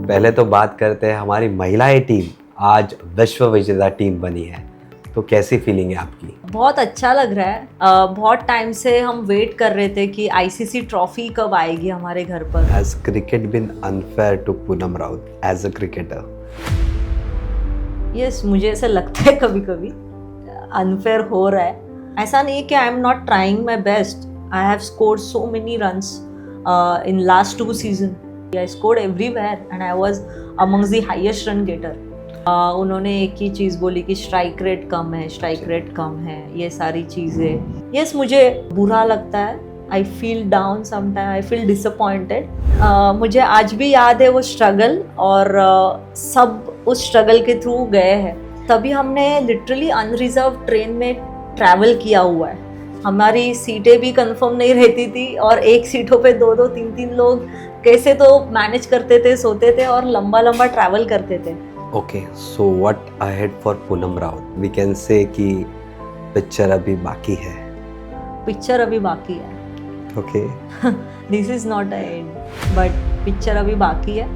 पहले तो बात करते हैं हमारी महिलाएं टीम आज विश्व विजेता टीम बनी है, तो कैसी फीलिंग है आपकी? बहुत अच्छा लग रहा है। बहुत टाइम से हम वेट कर रहे थे कि आईसीसी ट्रॉफी कब आएगी हमारे घर पर। Has cricket been unfair to Poonam Raut as a cricketer? Yes, मुझे ऐसा लगता है कभी कभी अनफेयर हो रहा है। ऐसा नहीं है कि I am not trying my best. I have scored so many runs in last 2 season. I scored everywhere and I was amongst the highest run getter. उन्होंने एक ही चीज़ बोली कि स्ट्राइक रेट कम है, स्ट्राइक रेट कम है, ये सारी चीज़ें। यस, मुझे बुरा लगता है। I feel down sometime, I feel disappointed. मुझे आज भी याद है वो स्ट्रगल, और सब उस स्ट्रगल के थ्रू गए हैं। तभी हमने लिटरली अनरिजर्व ट्रेन में ट्रैवल किया हुआ है। हमारी सीटें भी कंफर्म नहीं रहती थी, और एक सीटों पे 2-2 3-3 लोग कैसे तो मैनेज करते थे, सोते थे और लंबा लंबा ट्रैवल करते थे। Okay, so what ahead for Poonam Raut? We can say कि पिक्चर अभी बाकी है। पिक्चर अभी बाकी है। Okay. This is not a and, but picture अभी बाकी है।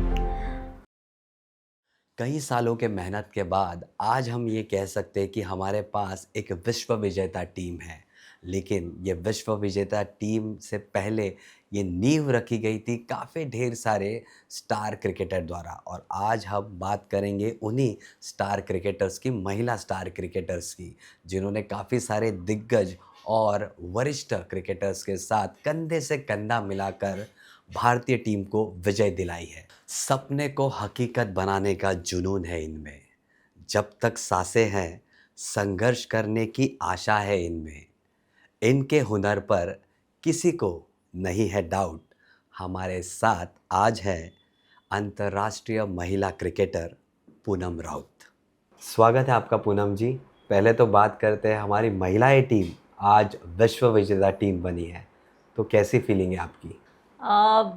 कई सालों के मेहनत के बाद आज हम ये कह सकते हैं कि हमारे पास एक विश्व विजेता टीम है, लेकिन ये विश्व विजेता टीम से पहले ये नींव रखी गई थी काफ़ी ढेर सारे स्टार क्रिकेटर द्वारा। और आज हम बात करेंगे उन्हीं स्टार क्रिकेटर्स की, महिला स्टार क्रिकेटर्स की, जिन्होंने काफ़ी सारे दिग्गज और वरिष्ठ क्रिकेटर्स के साथ कंधे से कंधा मिलाकर भारतीय टीम को विजय दिलाई है। सपने को हकीकत बनाने का जुनून है इनमें, जब तक सांसें हैं संघर्ष करने की आशा है इनमें, इनके हुनर पर किसी को नहीं है डाउट। हमारे साथ आज है अंतर्राष्ट्रीय महिला क्रिकेटर पूनम राउत। स्वागत है आपका पूनम जी। पहले तो बात करते हैं हमारी महिलाएं टीम आज विश्व विजेता टीम बनी है, तो कैसी फीलिंग है आपकी?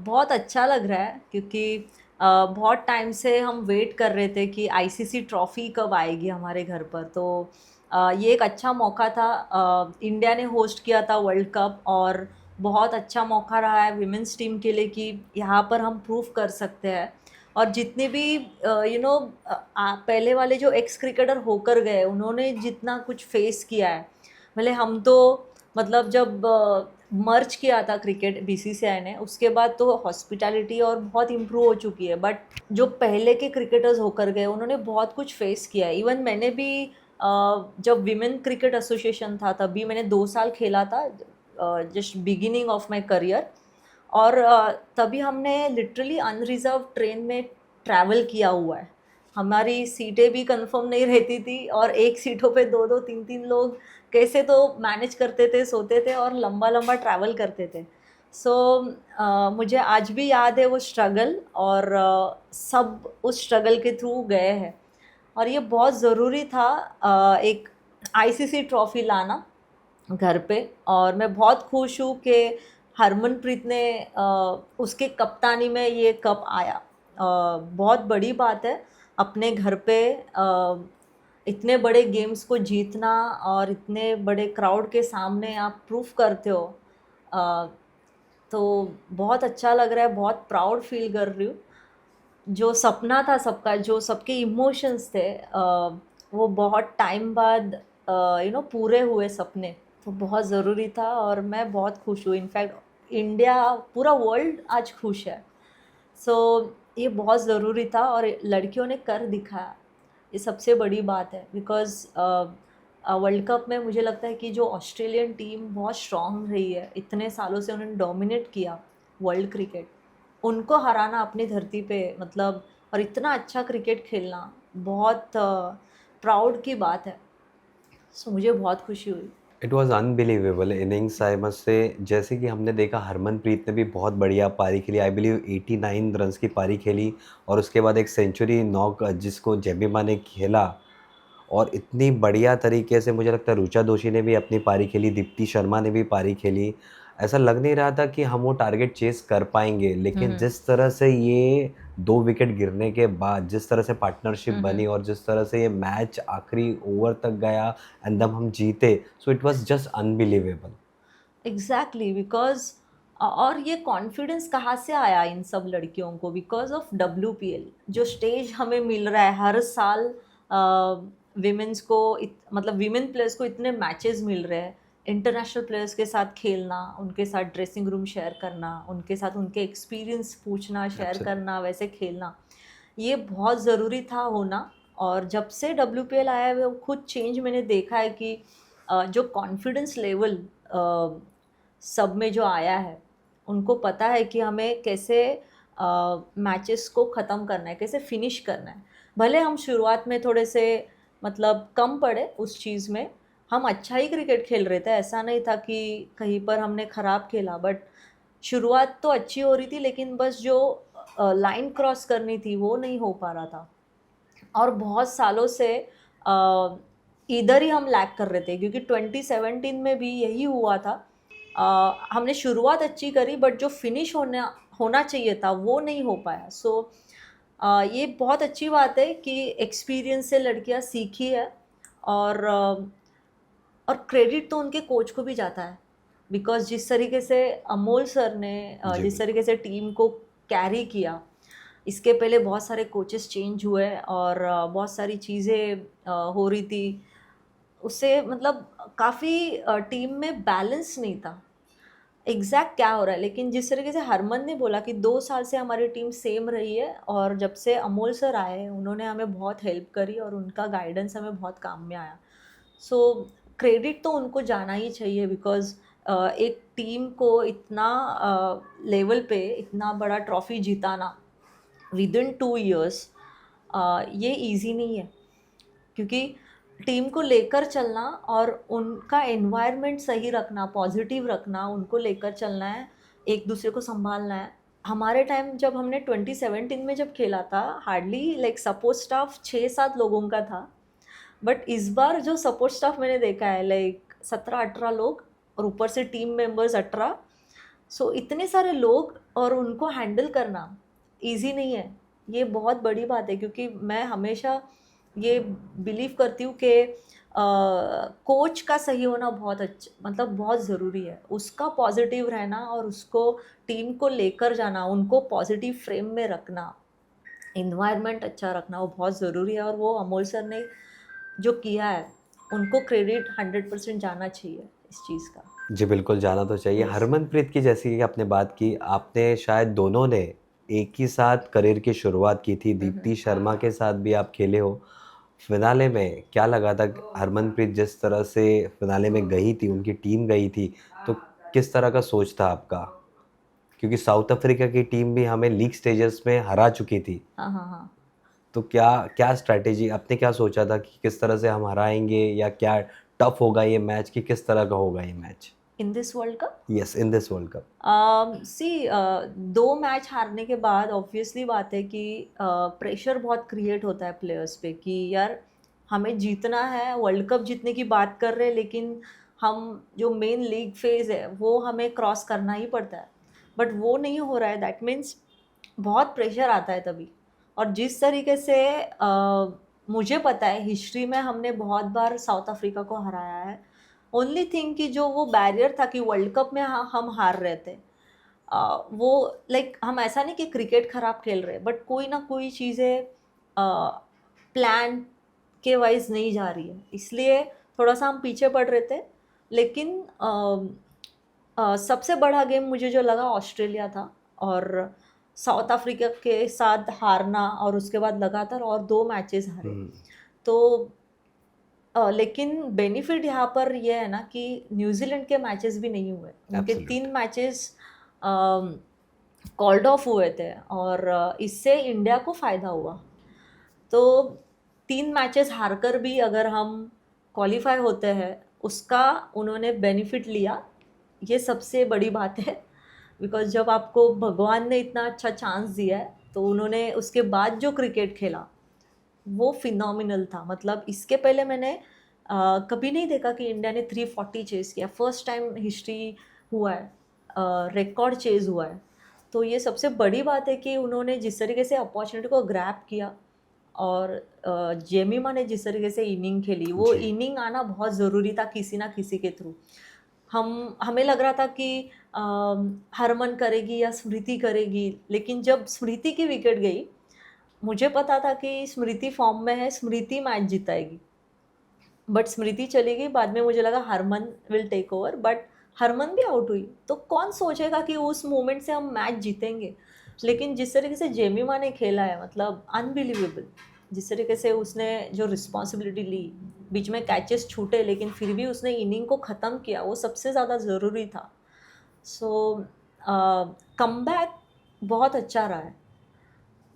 बहुत अच्छा लग रहा है, क्योंकि बहुत टाइम से हम वेट कर रहे थे कि आईसीसी ट्रॉफी कब आएगी हमारे घर पर। तो ये एक अच्छा मौका था। इंडिया ने होस्ट किया था वर्ल्ड कप, और बहुत अच्छा मौका रहा है विमेंस टीम के लिए कि यहाँ पर हम प्रूव कर सकते हैं। और जितने भी पहले वाले जो एक्स क्रिकेटर होकर गए, उन्होंने जितना कुछ फेस किया है, भले हम तो मतलब जब मर्ज किया था क्रिकेट बीसीसीआई ने, उसके बाद तो हॉस्पिटैलिटी और बहुत इम्प्रूव हो चुकी है। बट जो पहले के क्रिकेटर्स होकर गए, उन्होंने बहुत कुछ फेस किया है। इवन मैंने भी जब विमेन क्रिकेट एसोसिएशन था, तभी मैंने 2 साल खेला था, just beginning of my career. और तभी हमने लिटरली अनरिजर्व ट्रेन में ट्रैवल किया हुआ है। हमारी सीटें भी कंफर्म नहीं रहती थी, और एक सीटों पे 2-2 3-3 लोग कैसे तो मैनेज करते थे, सोते थे और लंबा लंबा ट्रैवल करते थे। सो मुझे आज भी याद है वो स्ट्रगल, और सब उस स्ट्रगल के थ्रू गए हैं। और ये बहुत ज़रूरी था एक आईसीसी ट्रॉफ़ी लाना घर पे। और मैं बहुत खुश हूँ कि हरमनप्रीत ने उसके कप्तानी में ये कप आया। बहुत बड़ी बात है अपने घर पे इतने बड़े गेम्स को जीतना, और इतने बड़े क्राउड के सामने आप प्रूफ करते हो। अ, तो बहुत अच्छा लग रहा है, बहुत प्राउड फील कर रही हूँ। जो सपना था सबका, जो सबके इमोशंस थे, वो बहुत टाइम बाद पूरे हुए सपने। तो बहुत ज़रूरी था, और मैं बहुत खुश हूँ। इनफैक्ट इंडिया, पूरा वर्ल्ड आज खुश है। सो ये बहुत ज़रूरी था, और लड़कियों ने कर दिखाया। ये सबसे बड़ी बात है, बिकॉज़ वर्ल्ड कप में मुझे लगता है कि जो ऑस्ट्रेलियन टीम बहुत स्ट्रॉन्ग रही है, इतने सालों से उन्होंने डोमिनेट किया वर्ल्ड क्रिकेट, उनको हराना अपनी धरती पे, मतलब, और इतना अच्छा क्रिकेट खेलना बहुत प्राउड की बात है। सो मुझे बहुत खुशी हुई। It was unbelievable innings, I must say. जैसे कि हमने देखा हरमनप्रीत ने भी बहुत बढ़िया पारी खेली, आई बिलीव 89 रन्स की पारी खेली, और उसके बाद एक सेंचुरी नॉक जिसको जेमिमा ने खेला। और इतनी बढ़िया तरीके से मुझे लगता है ऋचा जोशी ने भी अपनी पारी खेली, दीप्ति शर्मा ने भी पारी खेली। ऐसा लग नहीं रहा था कि हम वो टारगेट चेस कर पाएंगे, लेकिन जिस तरह से ये 2 विकेट गिरने के बाद जिस तरह से पार्टनरशिप बनी और जिस तरह से ये मैच आखिरी ओवर तक गया एंड तब हम जीते, so it was just unbelievable. Exactly, because और ये कॉन्फिडेंस कहाँ से आया इन सब लड़कियों को? बिकॉज ऑफ WPL, जो स्टेज हमें मिल रहा है हर साल, विमेंस को मतलब विमेन प्लेयर्स को इतने मैचेस मिल रहे हैं, इंटरनेशनल प्लेयर्स के साथ खेलना, उनके साथ ड्रेसिंग रूम शेयर करना, उनके साथ उनके एक्सपीरियंस पूछना, शेयर Absolutely. करना, वैसे खेलना, ये बहुत ज़रूरी था होना। और जब से WPL आया है वो खुद चेंज मैंने देखा है कि जो कॉन्फिडेंस लेवल सब में जो आया है, उनको पता है कि हमें कैसे मैचेस को ख़त्म करना है, कैसे फिनिश करना है। भले हम शुरुआत में थोड़े से मतलब कम पड़े उस चीज़ में, हम अच्छा ही क्रिकेट खेल रहे थे, ऐसा नहीं था कि कहीं पर हमने ख़राब खेला, बट शुरुआत तो अच्छी हो रही थी, लेकिन बस जो लाइन क्रॉस करनी थी वो नहीं हो पा रहा था। और बहुत सालों से इधर ही हम लैग कर रहे थे, क्योंकि 2017 में भी यही हुआ था। हमने शुरुआत अच्छी करी, बट जो फिनिश होना चाहिए था वो नहीं हो पाया। सो ये बहुत अच्छी बात है कि एक्सपीरियंस से लड़कियां सीखी है। और और क्रेडिट तो उनके कोच को भी जाता है, बिकॉज जिस तरीके से अमोल सर ने जी जिस बिल्कुल। तरीके से टीम को कैरी किया, इसके पहले बहुत सारे कोचेस चेंज हुए और बहुत सारी चीज़ें हो रही थी, उससे मतलब काफ़ी टीम में बैलेंस नहीं था एग्जैक्ट क्या हो रहा है। लेकिन जिस तरीके से हरमन ने बोला कि 2 साल से हमारी टीम सेम रही है, और जब से अमोल सर आए उन्होंने हमें बहुत हेल्प करी और उनका गाइडेंस हमें बहुत काम में आया। सो क्रेडिट तो उनको जाना ही चाहिए, बिकॉज एक टीम को इतना लेवल पे इतना बड़ा ट्रॉफी जिताना विद इन 2 इयर्स, ये इजी नहीं है। क्योंकि टीम को लेकर चलना और उनका एनवायरनमेंट सही रखना, पॉजिटिव रखना, उनको लेकर चलना है, एक दूसरे को संभालना है। हमारे टाइम जब हमने 2017 में जब खेला था, हार्डली लाइक सपोर्ट स्टाफ 6-7 लोगों का था, बट इस बार जो सपोर्ट स्टाफ मैंने देखा है लाइक 17-18 लोग, और ऊपर से टीम मेंबर्स 18। सो इतने सारे लोग और उनको हैंडल करना इजी नहीं है। ये बहुत बड़ी बात है, क्योंकि मैं हमेशा ये बिलीव करती हूँ कि कोच का सही होना बहुत अच्छा मतलब बहुत ज़रूरी है, उसका पॉजिटिव रहना और उसको टीम को लेकर जाना, उनको पॉजिटिव फ्रेम में रखना, इन्वायरमेंट अच्छा रखना, वो बहुत ज़रूरी है। और वो अमोल सर ने जो किया है, उनको क्रेडिट 100% जाना चाहिए इस चीज़ का। जी बिल्कुल, जाना तो चाहिए। यस। हरमनप्रीत की जैसे कि आपने बात की, आपने शायद दोनों ने एक ही साथ करियर की शुरुआत की थी। दीप्ति शर्मा के साथ भी आप खेले हो। फ़िनाले में क्या लगा था? हरमनप्रीत जिस तरह से फ़िनाले में गई थी, उनकी टीम गई थी, तो किस तरह का सोच था आपका? क्योंकि साउथ अफ्रीका की टीम भी हमें लीग स्टेजेस में हरा चुकी थी। हाँ, हाँ, हाँ। तो क्या क्या स्ट्रैटेजी आपने क्या सोचा था कि किस तरह से हम हराएँगे, या क्या टफ़ होगा ये मैच, कि किस तरह का होगा ये match? In this world cup yes, in this world cup. See 2 match हारने के बाद ऑब्वियसली बात है कि प्रेशर बहुत क्रिएट होता है प्लेयर्स पे कि यार हमें जीतना है, वर्ल्ड कप जीतने की बात कर रहे हैं, लेकिन हम जो मेन लीग फेज़ है वो हमें क्रॉस करना ही पड़ता है, बट वो नहीं हो रहा है। दैट मीन्स बहुत प्रेशर आता है तभी। और जिस तरीके से मुझे पता है हिस्ट्री में हमने बहुत बार साउथ अफ्रीका को हराया है। ओनली थिंग कि जो वो बैरियर था कि वर्ल्ड कप में हम हार रहे थे, वो लाइक हम ऐसा नहीं कि क्रिकेट खराब खेल रहे, बट कोई ना कोई चीज़ें प्लान के वाइज नहीं जा रही है, इसलिए थोड़ा सा हम पीछे पड़ रहे थे। लेकिन सबसे बड़ा गेम मुझे जो लगा ऑस्ट्रेलिया था, और साउथ अफ्रीका के साथ हारना और उसके बाद लगातार और 2 मैचेस हारे। हुँ, तो लेकिन बेनिफिट यहाँ पर ये है ना कि न्यूजीलैंड के मैचेस भी नहीं हुए, उनके 3 एब्सोल्यूटली। मैचेस कॉल्ड ऑफ हुए थे, और इससे इंडिया को फ़ायदा हुआ। तो 3 मैचेस हारकर भी अगर हम क्वालिफाई होते हैं, उसका उन्होंने बेनिफिट लिया, ये सबसे बड़ी बात है। बिकॉज़ जब आपको भगवान ने इतना अच्छा चांस दिया है, तो उन्होंने उसके बाद जो क्रिकेट खेला वो फिनोमिनल था। मतलब इसके पहले मैंने कभी नहीं देखा कि इंडिया ने 340 चेज़ किया, फर्स्ट टाइम हिस्ट्री हुआ है, रिकॉर्ड चेज़ हुआ है। तो ये सबसे बड़ी बात है कि उन्होंने जिस तरीके से अपॉर्चुनिटी को ग्रैब किया, और जेमिमा ने जिस तरीके से इनिंग खेली, वो जी। इनिंग आना बहुत ज़रूरी था किसी ना किसी के थ्रू। हमें लग रहा था कि हरमन करेगी या स्मृति करेगी, लेकिन जब स्मृति की विकेट गई, मुझे पता था कि स्मृति फॉर्म में है, स्मृति मैच जिताएगी, बट स्मृति चली गई। बाद में मुझे लगा Harman will take over, but Harman भी आउट हुई। तो कौन सोचेगा कि उस मोमेंट से हम मैच जीतेंगे। लेकिन जिस तरीके से जेमिमा ने खेला है, मतलब अनबिलीवेबल, जिस तरीके से उसने जो रिस्पॉन्सिबिलिटी ली, बीच में कैचेस छूटे लेकिन फिर भी उसने इनिंग को ख़त्म किया, वो सबसे ज़्यादा ज़रूरी था। सो कमबैक बहुत अच्छा रहा है।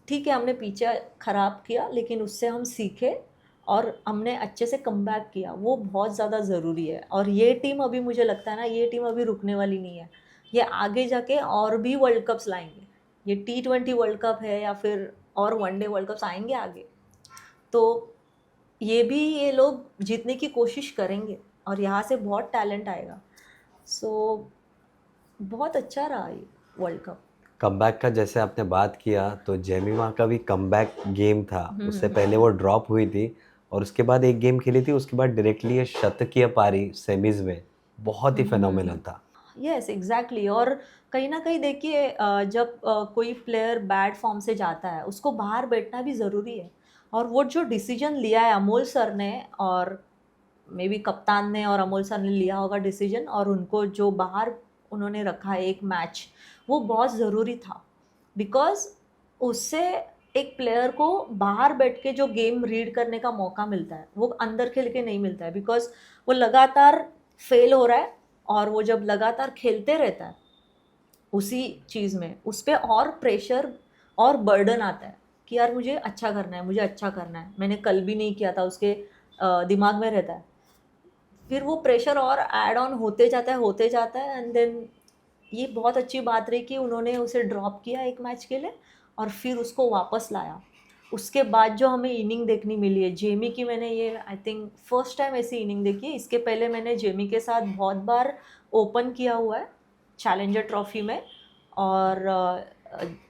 ठीक है, हमने पीछे ख़राब किया लेकिन उससे हम सीखे और हमने अच्छे से कमबैक किया, वो बहुत ज़्यादा ज़रूरी है। और ये टीम अभी, मुझे लगता है ना, ये टीम अभी रुकने वाली नहीं है। ये आगे जाके और भी वर्ल्ड कप्स लाएंगे। ये T20 वर्ल्ड कप है या फिर और वनडे वर्ल्ड कप्स आएंगे आगे, तो ये लोग जीतने की कोशिश करेंगे और यहाँ से बहुत टैलेंट आएगा। सो बहुत अच्छा रहा ये वर्ल्ड कप। कमबैक का जैसे आपने बात किया, तो जेमिमा का भी कमबैक गेम था। उससे पहले वो ड्रॉप हुई थी और उसके बाद एक गेम खेली थी, उसके बाद डायरेक्टली ये शतकीय पारी सेमीज में, बहुत ही फेनोमेनल था। Yes, exactly. और कहीं ना कहीं देखिए, जब कोई प्लेयर बैड फॉर्म से जाता है, उसको बाहर बैठना भी ज़रूरी है। और वो जो डिसीजन लिया है अमोल सर ने, और मे बी कप्तान ने और अमोल सर ने लिया होगा डिसीजन, और उनको जो बाहर उन्होंने रखा है एक मैच, वो बहुत ज़रूरी था। बिकॉज उससे एक प्लेयर को बाहर बैठ के जो गेम रीड करने का मौका मिलता है, वो अंदर खेल के नहीं मिलता है। बिकॉज वो लगातार फेल हो रहा है, और वो जब लगातार खेलते रहता है उसी चीज़ में, उस पर और प्रेशर और बर्डन आता है कि यार मुझे अच्छा करना है, मुझे अच्छा करना है, मैंने कल भी नहीं किया था, उसके दिमाग में रहता है। फिर वो प्रेशर और ऐड ऑन होते जाता है एंड देन ये बहुत अच्छी बात रही कि उन्होंने उसे ड्रॉप किया एक मैच के लिए और फिर उसको वापस लाया। उसके बाद जो हमें इनिंग देखनी मिली है जेमी की, मैंने ये आई थिंक फर्स्ट टाइम ऐसी इनिंग देखी है। इसके पहले मैंने जेमी के साथ बहुत बार ओपन किया हुआ है चैलेंजर ट्रॉफी में, और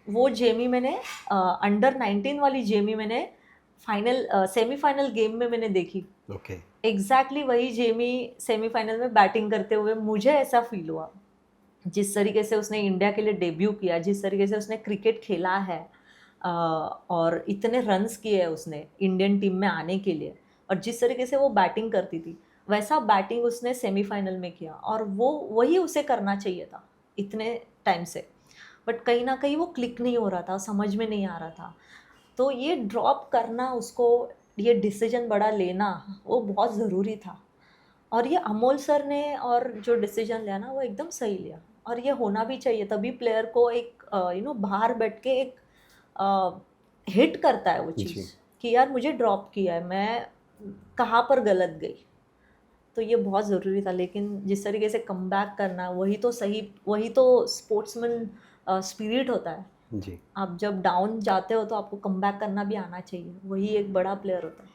वो जेमी मैंने अंडर 19 वाली जेमी मैंने फाइनल सेमीफाइनल गेम में मैंने देखी। ओके। एग्जैक्टली वही जेमी सेमीफाइनल में बैटिंग करते हुए मुझे ऐसा फील हुआ। जिस तरीके से उसने इंडिया के लिए डेब्यू किया, जिस तरीके से उसने क्रिकेट खेला है, और इतने रन्स किए हैं उसने इंडियन टीम में आने के लिए, और जिस तरीके से वो बैटिंग करती थी, वैसा बैटिंग उसने सेमीफाइनल में किया। और वो वही उसे करना चाहिए था इतने टाइम से, बट कहीं ना कहीं वो क्लिक नहीं हो रहा था, समझ में नहीं आ रहा था। तो ये ड्रॉप करना उसको, ये डिसीजन बड़ा लेना, वो बहुत ज़रूरी था। और ये अमोल सर ने और जो डिसीजन लिया ना, वो एकदम सही लिया। और ये होना भी चाहिए, तभी प्लेयर को एक बाहर बैठ के एक हिट करता है वो चीज़ जी। कि यार मुझे ड्रॉप किया है, मैं कहाँ पर गलत गई। तो ये बहुत ज़रूरी था। लेकिन जिस तरीके से कमबैक करना, वही तो सही, वही तो स्पोर्ट्समैन स्पिरिट होता है। जी। आप जब डाउन जाते हो तो आपको कमबैक करना भी आना चाहिए, वही एक बड़ा प्लेयर होता है।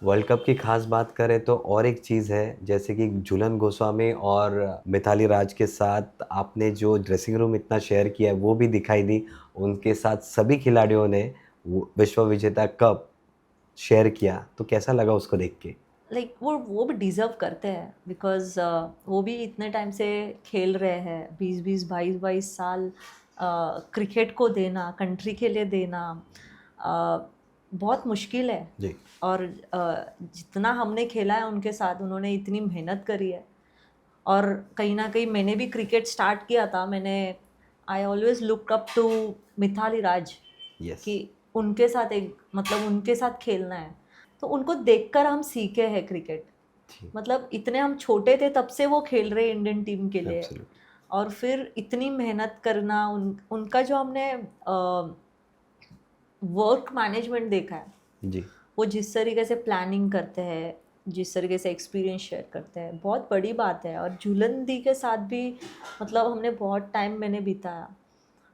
वर्ल्ड कप की खास बात करें तो और एक चीज़ है, जैसे कि झूलन गोस्वामी और मिताली राज के साथ आपने जो ड्रेसिंग रूम इतना शेयर किया है, वो भी दिखाई दी। उनके साथ सभी खिलाड़ियों ने वो विश्व विजेता कप शेयर किया, तो कैसा लगा उसको देख के? लाइक वो भी डिज़र्व करते हैं, बिकॉज वो भी इतने टाइम से खेल रहे हैं, 20-20 22-22 साल क्रिकेट को देना, कंट्री के लिए देना बहुत मुश्किल है। जी। और जितना हमने खेला है उनके साथ, उन्होंने इतनी मेहनत करी है। और कहीं ना कहीं मैंने भी क्रिकेट स्टार्ट किया था, मैंने I always look up to Mithali Raj yes. कि उनके साथ एक, मतलब उनके साथ खेलना है। तो उनको देखकर हम सीखे हैं क्रिकेट। जी। मतलब इतने हम छोटे थे तब से वो खेल रहे इंडियन टीम के लिए, एब्सोल्युटली। और फिर इतनी मेहनत करना, उनका जो हमने वर्क मैनेजमेंट देखा है, जी। वो जिस तरीके से प्लानिंग करते हैं, जिस तरीके से एक्सपीरियंस शेयर करते हैं, बहुत बड़ी बात है। और झूलन दी के साथ भी मतलब हमने बहुत टाइम मैंने बिताया।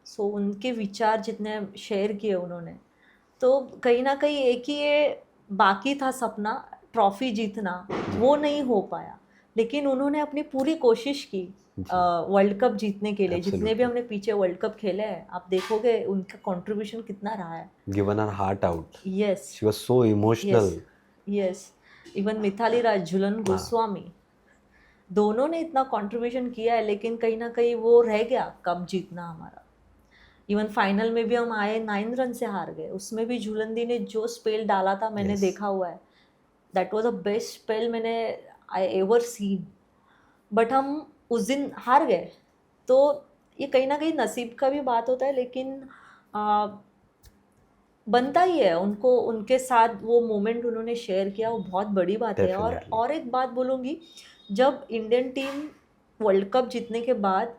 सो उनके विचार जितने शेयर किए उन्होंने, तो कहीं ना कहीं एक ही ये बाकी था सपना, ट्रॉफी जीतना, वो नहीं हो पाया। लेकिन उन्होंने अपनी पूरी कोशिश की जी। वर्ल्ड कप जीतने के लिए। जितने भी एब्सोल्युटली। हमने पीछे वर्ल्ड कप खेले हैं, आप देखोगे उनका कंट्रीब्यूशन कितना रहा है। Given her heart out. Yes, she was so emotional. Yes, yes. Even Mithali Raj, Jhulan हाँ। गोस्वामी, दोनों ने इतना कंट्रीब्यूशन किया है, लेकिन कहीं ना कहीं वो रह गया कब जीतना हमारा। इवन फाइनल में भी हम आए 9 रन से हार गए, उसमें भी झूलंदी ने जो स्पेल डाला था मैंने Yes. देखा हुआ है, that was the best spell मैंने आई एवर सीन। बट हम उस दिन हार गए, तो ये कहीं ना कहीं नसीब का भी बात होता है, लेकिन आ, बनता ही है उनको, उनके साथ वो मोमेंट उन्होंने शेयर किया, वो बहुत बड़ी बात है। Definitely. और एक बात बोलूँगी, जब इंडियन टीम वर्ल्ड कप जीतने के बाद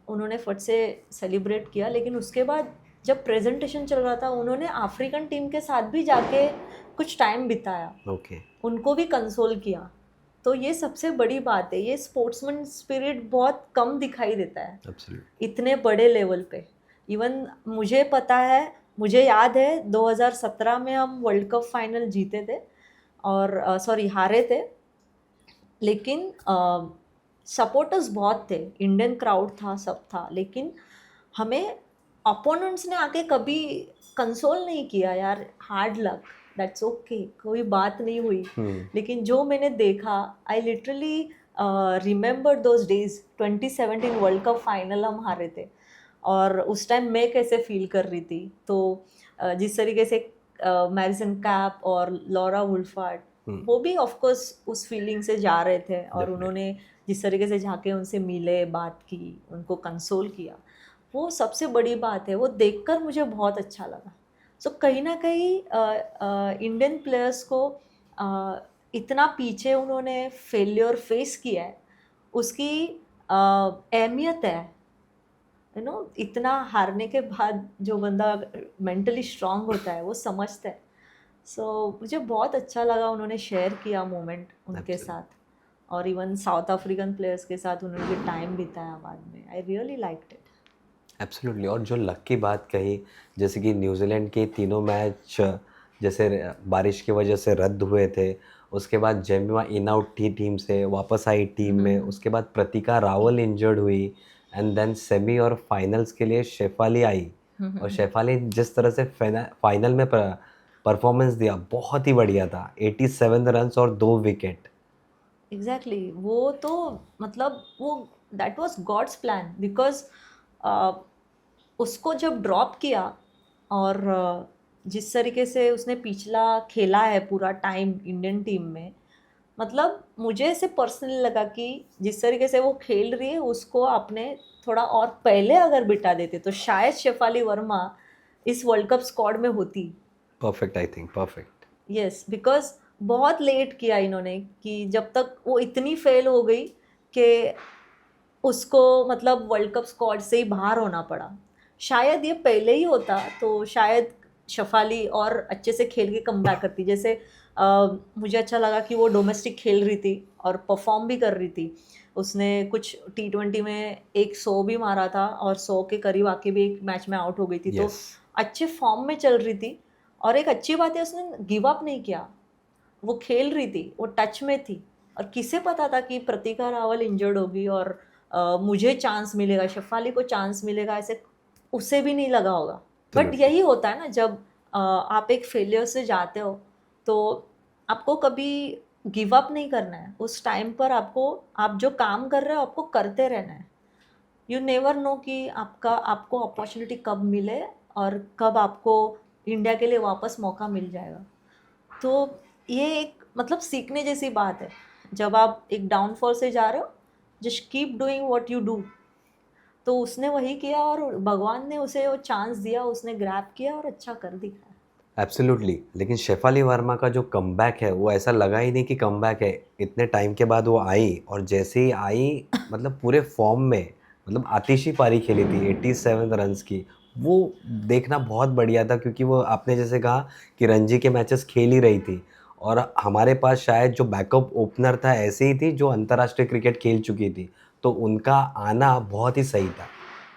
उन्होंने फट से सेलिब्रेट किया, लेकिन उसके बाद जब प्रेजेंटेशन चल रहा था उन्होंने अफ्रीकन टीम के साथ भी जाके कुछ टाइम बिताया, Okay. उनको भी कंसोल किया। तो ये सबसे बड़ी बात है, ये स्पोर्ट्समैन स्पिरिट बहुत कम दिखाई देता है Absolutely. इतने बड़े लेवल पे। इवन मुझे पता है, मुझे याद है 2017 में हम वर्ल्ड कप फाइनल जीते थे, और सॉरी हारे थे, लेकिन सपोर्टर्स बहुत थे, इंडियन क्राउड था, सब था, लेकिन हमें अपोनेंट्स ने आके कभी कंसोल नहीं किया, यार हार्ड लक, दैट्स ओके, कोई बात नहीं हुई। लेकिन जो मैंने देखा, I literally remember those days, 2017 world cup final हम हारे थे, और उस टाइम मैं कैसे फील कर रही थी। तो जिस तरीके से मैरिसन कैप और लॉरा वुल्फार्ड, वो भी ऑफ कोर्स उस फीलिंग से जा रहे थे, और Definitely. उन्होंने जिस तरीके से जाके उनसे मिले, बात की, उनको कंसोल किया, वो सबसे बड़ी बात है। वो देखकर मुझे बहुत अच्छा लगा। सो कहीं ना कहीं इंडियन प्लेयर्स को इतना पीछे उन्होंने फेलियर फेस किया है, उसकी अहमियत है। यू नो, इतना हारने के बाद जो बंदा मेंटली स्ट्रांग होता है वो समझता है। सो मुझे बहुत अच्छा लगा, उन्होंने शेयर किया मोमेंट उनके Absolutely. साथ, और इवन साउथ अफ्रीकन प्लेयर्स के साथ उन्होंने टाइम बिताया बाद में। I really liked it. Absolutely. और जो लक की बात कही, जैसे कि न्यूजीलैंड के तीनों मैच जैसे बारिश की वजह से रद्द हुए थे, उसके बाद जेमिमा इन आउट थी टीम से, वापस आई टीम में, उसके बाद प्रतिका रावल इंजर्ड हुई, एंड देन सेमी और फाइनल्स के लिए शेफाली आई, और शेफाली जिस तरह से फाइनल में परफॉर्मेंस दिया बहुत ही बढ़िया था, 87 रन्स और 2 विकेट। एग्जैक्टली, वो तो मतलब वो that was God's plan, because उसको जब ड्रॉप किया, और जिस तरीके से उसने पिछला खेला है पूरा टाइम इंडियन टीम में, मतलब मुझे ऐसे पर्सनली लगा कि जिस तरीके से वो खेल रही है, उसको आपने थोड़ा और पहले अगर बिठा देते तो शायद शेफाली वर्मा इस वर्ल्ड कप स्क्वाड में होती। Perfect, I think perfect. Yes, because बहुत लेट किया इन्होंने, कि जब तक वो इतनी फेल हो गई कि उसको मतलब वर्ल्ड कप स्क्वाड से ही बाहर होना पड़ा। शायद ये पहले ही होता तो शायद शफाली और अच्छे से खेल के कम बैक करती। जैसे मुझे अच्छा लगा कि वो डोमेस्टिक खेल रही थी और परफॉर्म भी कर रही थी। उसने कुछ T20 में एक 100 भी मारा था, और 100 के करीब आके भी एक मैच में आउट हो गई थी। तो Yes. अच्छे फॉर्म में चल रही थी, और एक अच्छी बात है उसने गिव अप नहीं किया, वो खेल रही थी, वो टच में थी। और किसे पता था कि प्रतिका रावल इंजर्ड होगी और मुझे चांस मिलेगा, शेफाली को चांस मिलेगा, ऐसे उसे भी नहीं लगा होगा। बट यही होता है ना, जब आप एक फेलियर से जाते हो तो आपको कभी गिव अप नहीं करना है। उस टाइम पर आपको, आप जो काम कर रहे हो आपको करते रहना है। यू नेवर नो कि आपको अपॉर्चुनिटी कब मिले और कब आपको इंडिया के लिए वापस मौका मिल जाएगा। तो ये एक मतलब सीखने जैसी बात है। जब आप एक डाउनफॉल से जा रहे हो, just keep doing what you do. तो उसने वही किया, और भगवान ने उसे वो चांस दिया, उसने ग्रैब किया और अच्छा कर दिखाया। एब्सोल्युटली। लेकिन शेफाली वर्मा का जो कमबैक है, वो ऐसा लगा ही नहीं कि कमबैक है। इतने टाइम के बाद वो आई, और जैसे ही आई मतलब पूरे फॉर्म में, मतलब आतिशी पारी खेली थी 87 रन्स की। वो देखना बहुत बढ़िया था, क्योंकि वो आपने जैसे कहा कि रणजी के मैचेस खेल ही रही थी, और हमारे पास शायद जो बैकअप ओपनर था ऐसे ही थी जो अंतर्राष्ट्रीय क्रिकेट खेल चुकी थी, तो उनका आना बहुत ही सही था।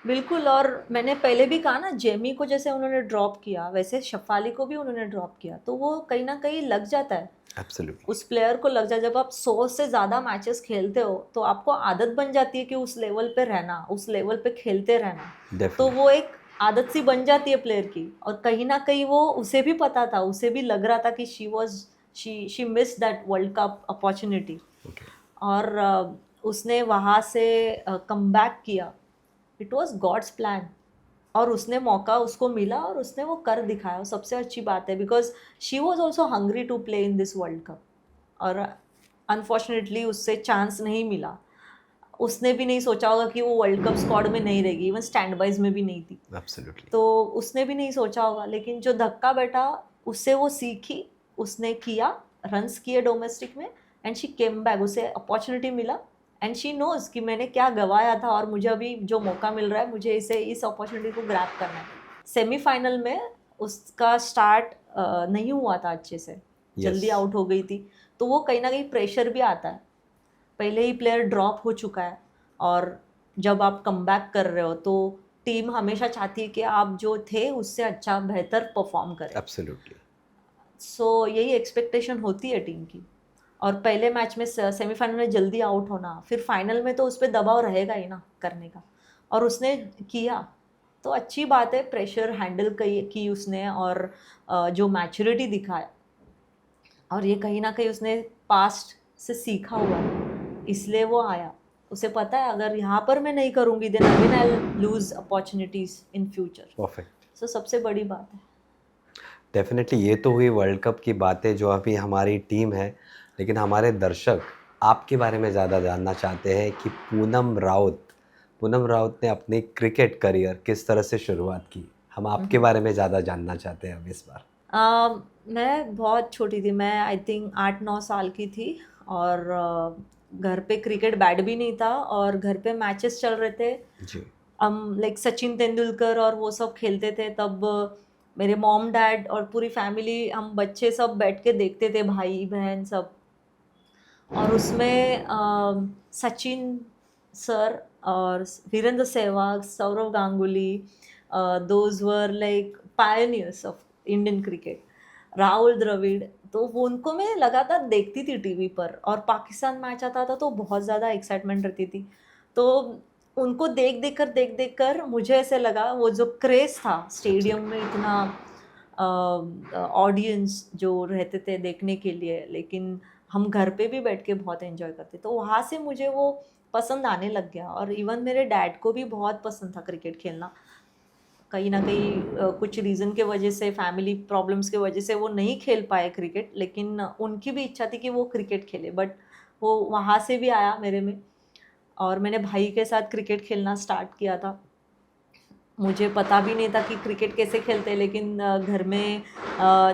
बिल्कुल। और मैंने पहले भी कहा ना, जेमी को जैसे उन्होंने ड्रॉप किया, वैसे शफाली को भी उन्होंने ड्रॉप किया। तो वो कहीं ना कहीं लग जाता है, एब्सोल्युटली। उस प्लेयर को लग जाए। जब आप 100 से ज़्यादा मैचेस खेलते हो तो आपको आदत बन जाती है कि उस लेवल पे रहना, उस लेवल पे खेलते रहना। तो डेफिनेटली। वो एक आदत सी बन जाती है प्लेयर की। और कहीं ना कहीं वो, उसे भी पता था, उसे भी लग रहा था कि she miss that world cup opportunity. Okay. और उसने वहाँ से कम बैक किया, इट वॉज गॉड्स प्लान। और उसने मौका उसको मिला और उसने वो कर दिखाया, सबसे अच्छी बात है, because she was also hungry to play in this world cup. और अनफॉर्चुनेटली उससे चांस नहीं मिला। उसने भी नहीं सोचा होगा कि वो वर्ल्ड कप स्क्वाड में नहीं रहेगी, इवन स्टैंड बाइज में भी नहीं थी। एब्सोल्युटली। तो उसने भी नहीं सोचा होगा, लेकिन जो धक्का बैठा उससे वो सीखी, उसने किया, रन्स किए डोमेस्टिक में, एंड शी केम बैक, उसे अपॉर्चुनिटी मिला, एंड शी नोज कि मैंने क्या गवाया था और मुझे अभी जो मौका मिल रहा है मुझे इस अपॉर्चुनिटी को ग्रैब करना है। सेमीफाइनल में उसका स्टार्ट नहीं हुआ था अच्छे से, जल्दी आउट हो गई थी, तो वो कहीं ना कहीं प्रेशर भी आता है, पहले ही प्लेयर ड्रॉप हो चुका है, और जब आप कम बैक कर रहे हो तो टीम हमेशा चाहती है कि आप जो थे उससे अच्छा बेहतर परफॉर्म करें। एब्सोल्युटली। सो यही एक्सपेक्टेशन होती है टीम की, और पहले मैच में सेमीफाइनल में जल्दी आउट होना, फिर फाइनल में तो उस पर दबाव रहेगा ही ना करने का, और उसने किया, तो अच्छी बात है। प्रेशर हैंडल की उसने, और जो मैच्योरिटी दिखाया, और ये कहीं ना कहीं उसने पास्ट से सीखा हुआ है, इसलिए वो आया। उसे पता है अगर यहाँ पर मैं नहीं करूँगी then again I lose opportunities in future. Perfect. So सबसे बड़ी बात है। डेफिनेटली ये तो हुई वर्ल्ड कप की बातें जो अभी हमारी टीम है, लेकिन हमारे दर्शक आपके बारे में ज़्यादा जानना चाहते हैं कि पूनम राउत ने अपनी क्रिकेट करियर किस तरह से शुरुआत की। हम आपके बारे में ज़्यादा जानना चाहते हैं अब इस बार। मैं बहुत छोटी थी, मैं आई थिंक 8-9 साल की थी, और घर पे क्रिकेट बैट भी नहीं था, और घर पे मैचेस चल रहे थे। जी। हम लाइक सचिन तेंदुलकर और वो सब खेलते थे तब, मेरे मॉम डैड और पूरी फैमिली, हम बच्चे सब बैठ के देखते थे, भाई बहन सब। और उसमें सचिन सर और Virender Sehwag, Sourav Ganguly, those were like pioneers of Indian cricket, Rahul Dravid, तो वो उनको मैं लगातार देखती थी टीवी पर, और पाकिस्तान मैच आता था तो बहुत ज़्यादा एक्साइटमेंट रहती थी। तो उनको देख देख कर मुझे ऐसे लगा, वो जो क्रेज़ था स्टेडियम में, इतना ऑडियंस जो रहते थे देखने के लिए, लेकिन हम घर पे भी बैठ के बहुत एंजॉय करते, तो वहाँ से मुझे वो पसंद आने लग गया। और इवन मेरे डैड को भी बहुत पसंद था क्रिकेट खेलना। कहीं ना कहीं कुछ रीज़न के वजह से, फैमिली प्रॉब्लम्स के वजह से वो नहीं खेल पाए क्रिकेट, लेकिन उनकी भी इच्छा थी कि वो क्रिकेट खेले, बट वो वहाँ से भी आया मेरे में। और मैंने भाई के साथ क्रिकेट खेलना स्टार्ट किया था। मुझे पता भी नहीं था कि क्रिकेट कैसे खेलते हैं, लेकिन घर में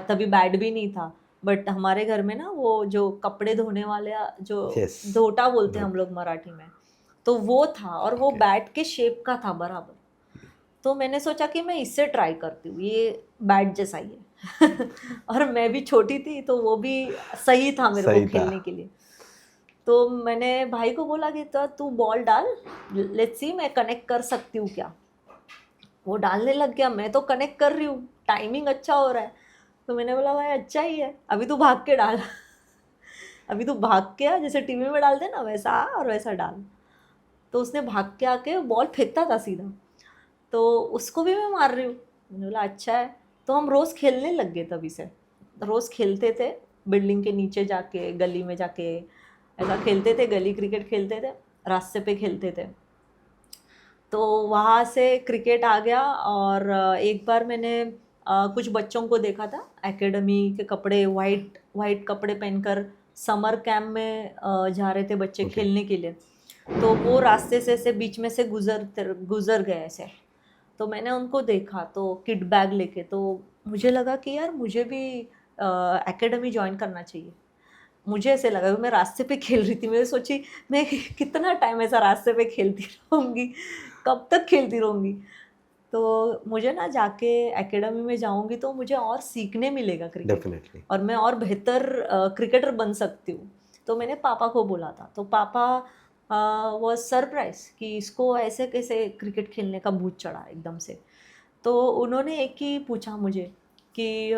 तभी बैट भी नहीं था, बट हमारे घर में ना वो जो कपड़े धोने वाले जो यस। धोटा बोलते हैं हम लोग मराठी में, तो वो था, और वो Okay. बैट के शेप का था बराबर। तो मैंने सोचा कि मैं इससे ट्राई करती हूँ, ये बैट जैसा ही है और मैं भी छोटी थी तो वो भी सही था मेरे सही को था। खेलने के लिए। तो मैंने भाई को बोला कि तो तू बॉल डाल, लेट्स सी मैं कनेक्ट कर सकती हूँ क्या। वो डालने लग गया, मैं तो कनेक्ट कर रही हूँ, टाइमिंग अच्छा हो रहा है। तो मैंने बोला भाई अच्छा ही है, अभी तू भाग के डाल अभी तू भाग के आ, जैसे टीवी में डालते ना वैसा आ और वैसा डाल। तो उसने भाग के आके बॉल फेंकता था सीधा, तो उसको भी मैं मार रही हूँ। मैंने बोला अच्छा है। तो हम रोज़ खेलने लग गए तभी से, रोज़ खेलते थे, बिल्डिंग के नीचे जाके, गली में जाके ऐसा खेलते थे, गली क्रिकेट खेलते थे, रास्ते पे खेलते थे। तो वहाँ से क्रिकेट आ गया। और एक बार मैंने कुछ बच्चों को देखा था, एकेडमी के कपड़े, वाइट वाइट कपड़े पहनकर समर कैंप में जा रहे थे बच्चे Okay. खेलने के लिए। तो वो रास्ते से ऐसे बीच में से गुजर गए ऐसे। तो मैंने उनको देखा तो किट बैग लेके, तो मुझे लगा कि यार मुझे भी एकेडमी ज्वाइन करना चाहिए। मुझे ऐसे लगा कि मैं रास्ते पे खेल रही थी, मैं सोची मैं कितना टाइम ऐसा रास्ते पे खेलती रहूँगी, कब तक खेलती रहूँगी। तो मुझे ना जाके एकेडमी में जाऊँगी तो मुझे और सीखने मिलेगा क्रिकेट, डेफिनेटली। और मैं और बेहतर क्रिकेटर बन सकती हूँ। तो मैंने पापा को बोला था, तो पापा वॉज सरप्राइज कि इसको ऐसे कैसे क्रिकेट खेलने का भूत चढ़ा एकदम से। तो उन्होंने एक ही पूछा मुझे कि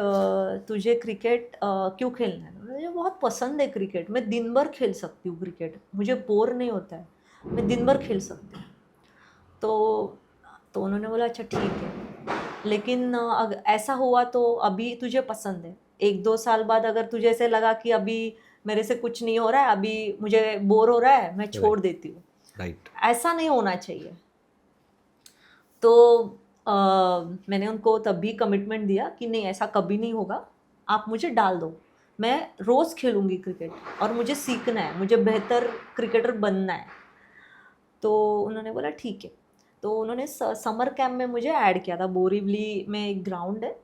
तुझे क्रिकेट क्यों खेलना है। मुझे बहुत पसंद है क्रिकेट, मैं दिन भर खेल सकती हूँ क्रिकेट, मुझे बोर नहीं होता है, मैं दिन भर खेल सकती हूँ। तो उन्होंने बोला अच्छा ठीक है, लेकिन अगर ऐसा हुआ तो अभी तुझे पसंद है, 1-2 साल बाद अगर तुझे ऐसे लगा कि अभी मेरे से कुछ नहीं हो रहा है, अभी मुझे बोर हो रहा है, मैं छोड़ देती हूँ। राइट। ऐसा नहीं होना चाहिए। तो मैंने उनको तब भी कमिटमेंट दिया कि नहीं, ऐसा कभी नहीं होगा, आप मुझे डाल दो, मैं रोज़ खेलूँगी क्रिकेट और मुझे सीखना है, मुझे बेहतर क्रिकेटर बनना है। तो उन्होंने बोला ठीक है। तो उन्होंने समर कैंप में मुझे ऐड किया था। बोरीवली में एक ग्राउंड है,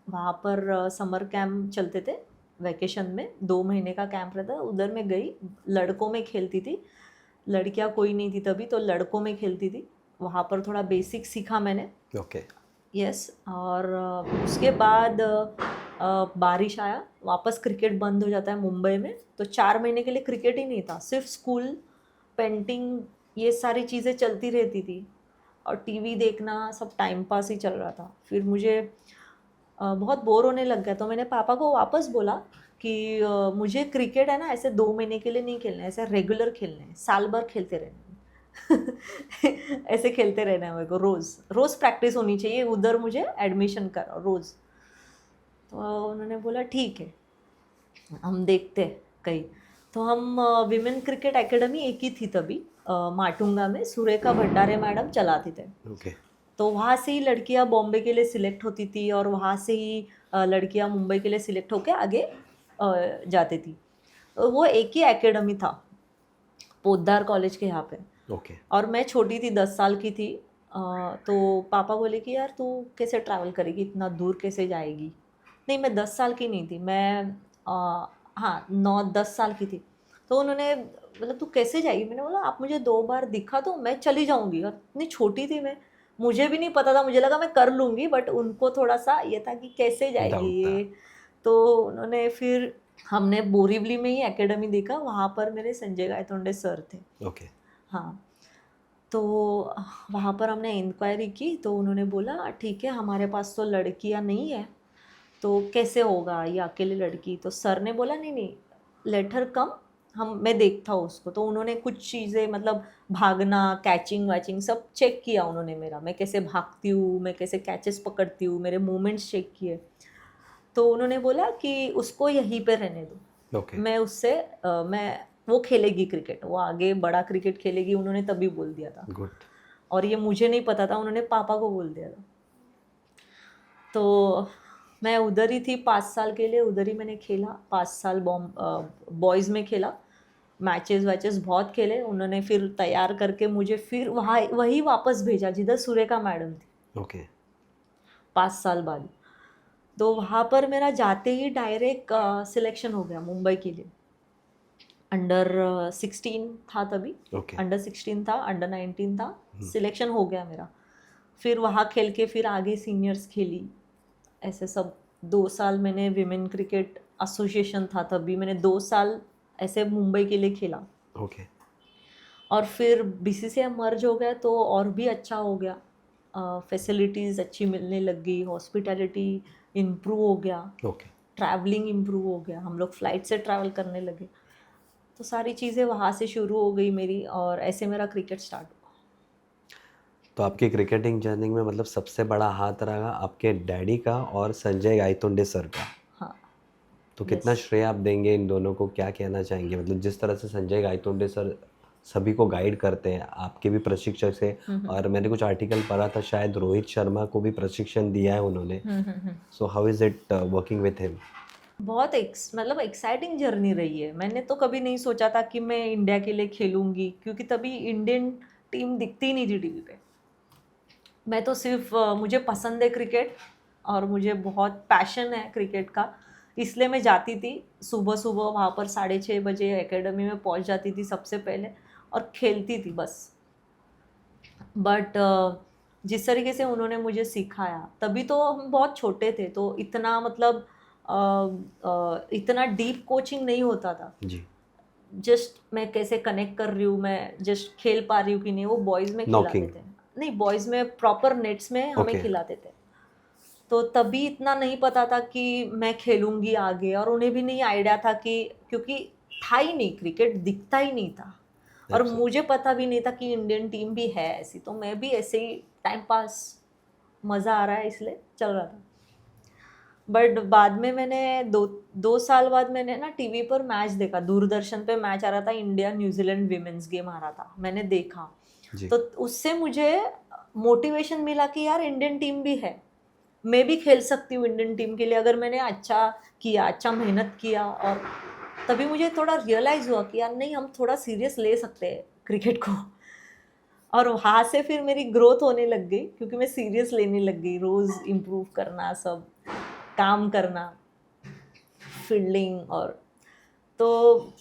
वहाँ पर समर कैंप चलते थे वैकेशन में, 2 महीने का कैंप रहता था। उधर मैं गई, लड़कों में खेलती थी, लड़कियाँ कोई नहीं थी तभी, तो लड़कों में खेलती थी। वहाँ पर थोड़ा बेसिक सीखा मैंने। ओके। यस। और उसके बाद बारिश आया, वापस क्रिकेट बंद हो जाता है मुंबई में, तो 4 महीने के लिए क्रिकेट ही नहीं था, सिर्फ स्कूल, पेंटिंग, ये सारी चीज़ें चलती रहती थी और टीवी देखना, सब टाइम पास ही चल रहा था। फिर मुझे बहुत बोर होने लग गया, तो मैंने पापा को वापस बोला कि मुझे क्रिकेट है ना, ऐसे 2 महीने के लिए नहीं खेलना है, ऐसे रेगुलर खेलना है, साल भर खेलते रहना है। ऐसे खेलते रहना है मेरे को, रोज़ रोज़ प्रैक्टिस होनी चाहिए, उधर मुझे एडमिशन कराओ रोज़। तो उन्होंने बोला ठीक है, हम देखते हैं कहीं। तो हम विमेन क्रिकेट एकेडमी एक ही थी तभी, माटुंगा में, सुरेखा भंडारे मैडम चलाते थे। ओके। तो वहाँ से ही लड़कियाँ बॉम्बे के लिए सिलेक्ट होती थी और वहाँ से ही लड़कियाँ मुंबई के लिए सिलेक्ट होकर आगे जाती थी। तो वो एक ही एकेडमी था, पोद्दार कॉलेज के यहाँ पे। ओके। और मैं छोटी थी, 10 साल की थी। तो पापा बोले कि यार तू कैसे ट्रैवल करेगी, इतना दूर कैसे जाएगी। नहीं, मैं 10 साल की नहीं थी, मैं हाँ 9-10 साल की थी। तो उन्होंने मतलब तू कैसे जाएगी, मैंने बोला आप मुझे 2 बार दिखा दो, मैं चली जाऊँगी। और इतनी छोटी थी मैं, मुझे भी नहीं पता था, मुझे लगा मैं कर लूँगी, बट उनको थोड़ा सा ये था कि कैसे जाएगी डाउट था। ये। तो उन्होंने फिर, हमने बोरीवली में ही एकेडमी देखा, वहाँ पर मेरे संजय गायतोंडे सर थे। ओके। हाँ। तो वहाँ पर हमने इंक्वायरी की, तो उन्होंने बोला ठीक है, हमारे पास तो लड़कियाँ नहीं है, तो कैसे होगा ये अकेली लड़की। तो सर ने बोला नहीं नहीं, लेट हर कम, मैं देखता हूँ उसको। तो उन्होंने कुछ चीज़ें, मतलब भागना, कैचिंग वैचिंग सब चेक किया उन्होंने मेरा, मैं कैसे भागती हूँ, मैं कैसे कैचेस पकड़ती हूँ, मेरे मूवमेंट्स चेक किए। तो उन्होंने बोला कि उसको यहीं पे रहने दो, ओके। मैं उससे मैं वो खेलेगी क्रिकेट, वो आगे बड़ा क्रिकेट खेलेगी, उन्होंने तभी बोल दिया था। गुड। और ये मुझे नहीं पता था, उन्होंने पापा को बोल दिया था। तो मैं उधर ही थी 5 साल के लिए, उधर ही मैंने खेला 5 साल, बॉयज़ में खेला, मैचेस वैचेस बहुत खेले। उन्होंने फिर तैयार करके मुझे फिर वहाँ वही वापस भेजा जिधर सुरेखा मैडम थी, ओके। 5 साल बाद। तो वहाँ पर मेरा जाते ही डायरेक्ट सिलेक्शन हो गया मुंबई के लिए। अंडर 16 था तभी, ओके। अंडर 16 था, अंडर 19 था, सिलेक्शन हो गया मेरा। फिर वहाँ खेल के फिर आगे सीनियर्स खेली, ऐसे सब। 2 साल मैंने विमेन क्रिकेट एसोसिएशन था तभी, मैंने 2 साल ऐसे मुंबई के लिए खेला। ओके। और फिर बीसीसीआई मर्ज हो गया तो और भी अच्छा हो गया, फैसिलिटीज़ अच्छी मिलने लग गई, हॉस्पिटैलिटी इम्प्रूव हो गया, ओके। ट्रैवलिंग इम्प्रूव हो गया, हम लोग फ़्लाइट से ट्रैवल करने लगे। तो सारी चीज़ें वहाँ से शुरू हो गई मेरी, और ऐसे मेरा क्रिकेट स्टार्ट हुआ। तो आपकी क्रिकेटिंग जर्नी में मतलब सबसे बड़ा हाथ रहा आपके डैडी का और संजय गायतोंडे सर का। हाँ। तो कितना यस। श्रेय आप देंगे इन दोनों को, क्या कहना चाहेंगे? मतलब जिस तरह से संजय गायतोंडे सर सभी को गाइड करते हैं, आपके भी प्रशिक्षक से, और मैंने कुछ आर्टिकल पढ़ा था शायद रोहित शर्मा को भी प्रशिक्षण दिया है उन्होंने। So how is it working with him? बहुत मतलब एक्साइटिंग जर्नी रही है। मैंने तो कभी नहीं सोचा था कि मैं इंडिया के लिए खेलूँगी, क्योंकि तभी इंडियन टीम दिखती ही नहीं थी टीवी पे। मैं तो सिर्फ मुझे पसंद है क्रिकेट और मुझे बहुत पैशन है क्रिकेट का, इसलिए मैं जाती थी सुबह सुबह वहाँ पर 6:30 बजे एकेडमी में पहुँच जाती थी सबसे पहले और खेलती थी बस। बट जिस तरीके से उन्होंने मुझे सिखाया, तभी तो हम बहुत छोटे थे, तो इतना मतलब इतना डीप कोचिंग नहीं होता था। जी। जस्ट मैं कैसे कनेक्ट कर रही हूँ, मैं जस्ट खेल पा रही हूँ कि नहीं, वो बॉयज़ में खिलाते नॉकिंग। थे। नहीं, बॉयज़ में प्रॉपर नेट्स में हमें ओके। खिलाते थे। तो तभी इतना नहीं पता था कि मैं खेलूँगी आगे, और उन्हें भी नहीं आइडिया था कि, क्योंकि था ही नहीं, क्रिकेट दिखता ही नहीं था। और मुझे पता भी नहीं था कि इंडियन टीम भी है ऐसी, तो मैं भी ऐसे ही टाइम पास, मज़ा आ रहा है इसलिए चल रहा था। बट बाद में मैंने 2 साल बाद मैंने ना टीवी पर मैच देखा, दूरदर्शन पे मैच आ रहा था, इंडिया न्यूजीलैंड विमेंस गेम आ रहा था, मैंने देखा। जी। तो उससे मुझे मोटिवेशन मिला कि यार इंडियन टीम भी है, मैं भी खेल सकती हूँ इंडियन टीम के लिए, अगर मैंने अच्छा किया, अच्छा मेहनत किया। और तभी मुझे थोड़ा रियलाइज़ हुआ कि यार नहीं, हम थोड़ा सीरियस ले सकते हैं क्रिकेट को। और वहाँ से फिर मेरी ग्रोथ होने लग गई, क्योंकि मैं सीरियस लेने लग गई, रोज़ इम्प्रूव करना, सब काम करना, फील्डिंग। और तो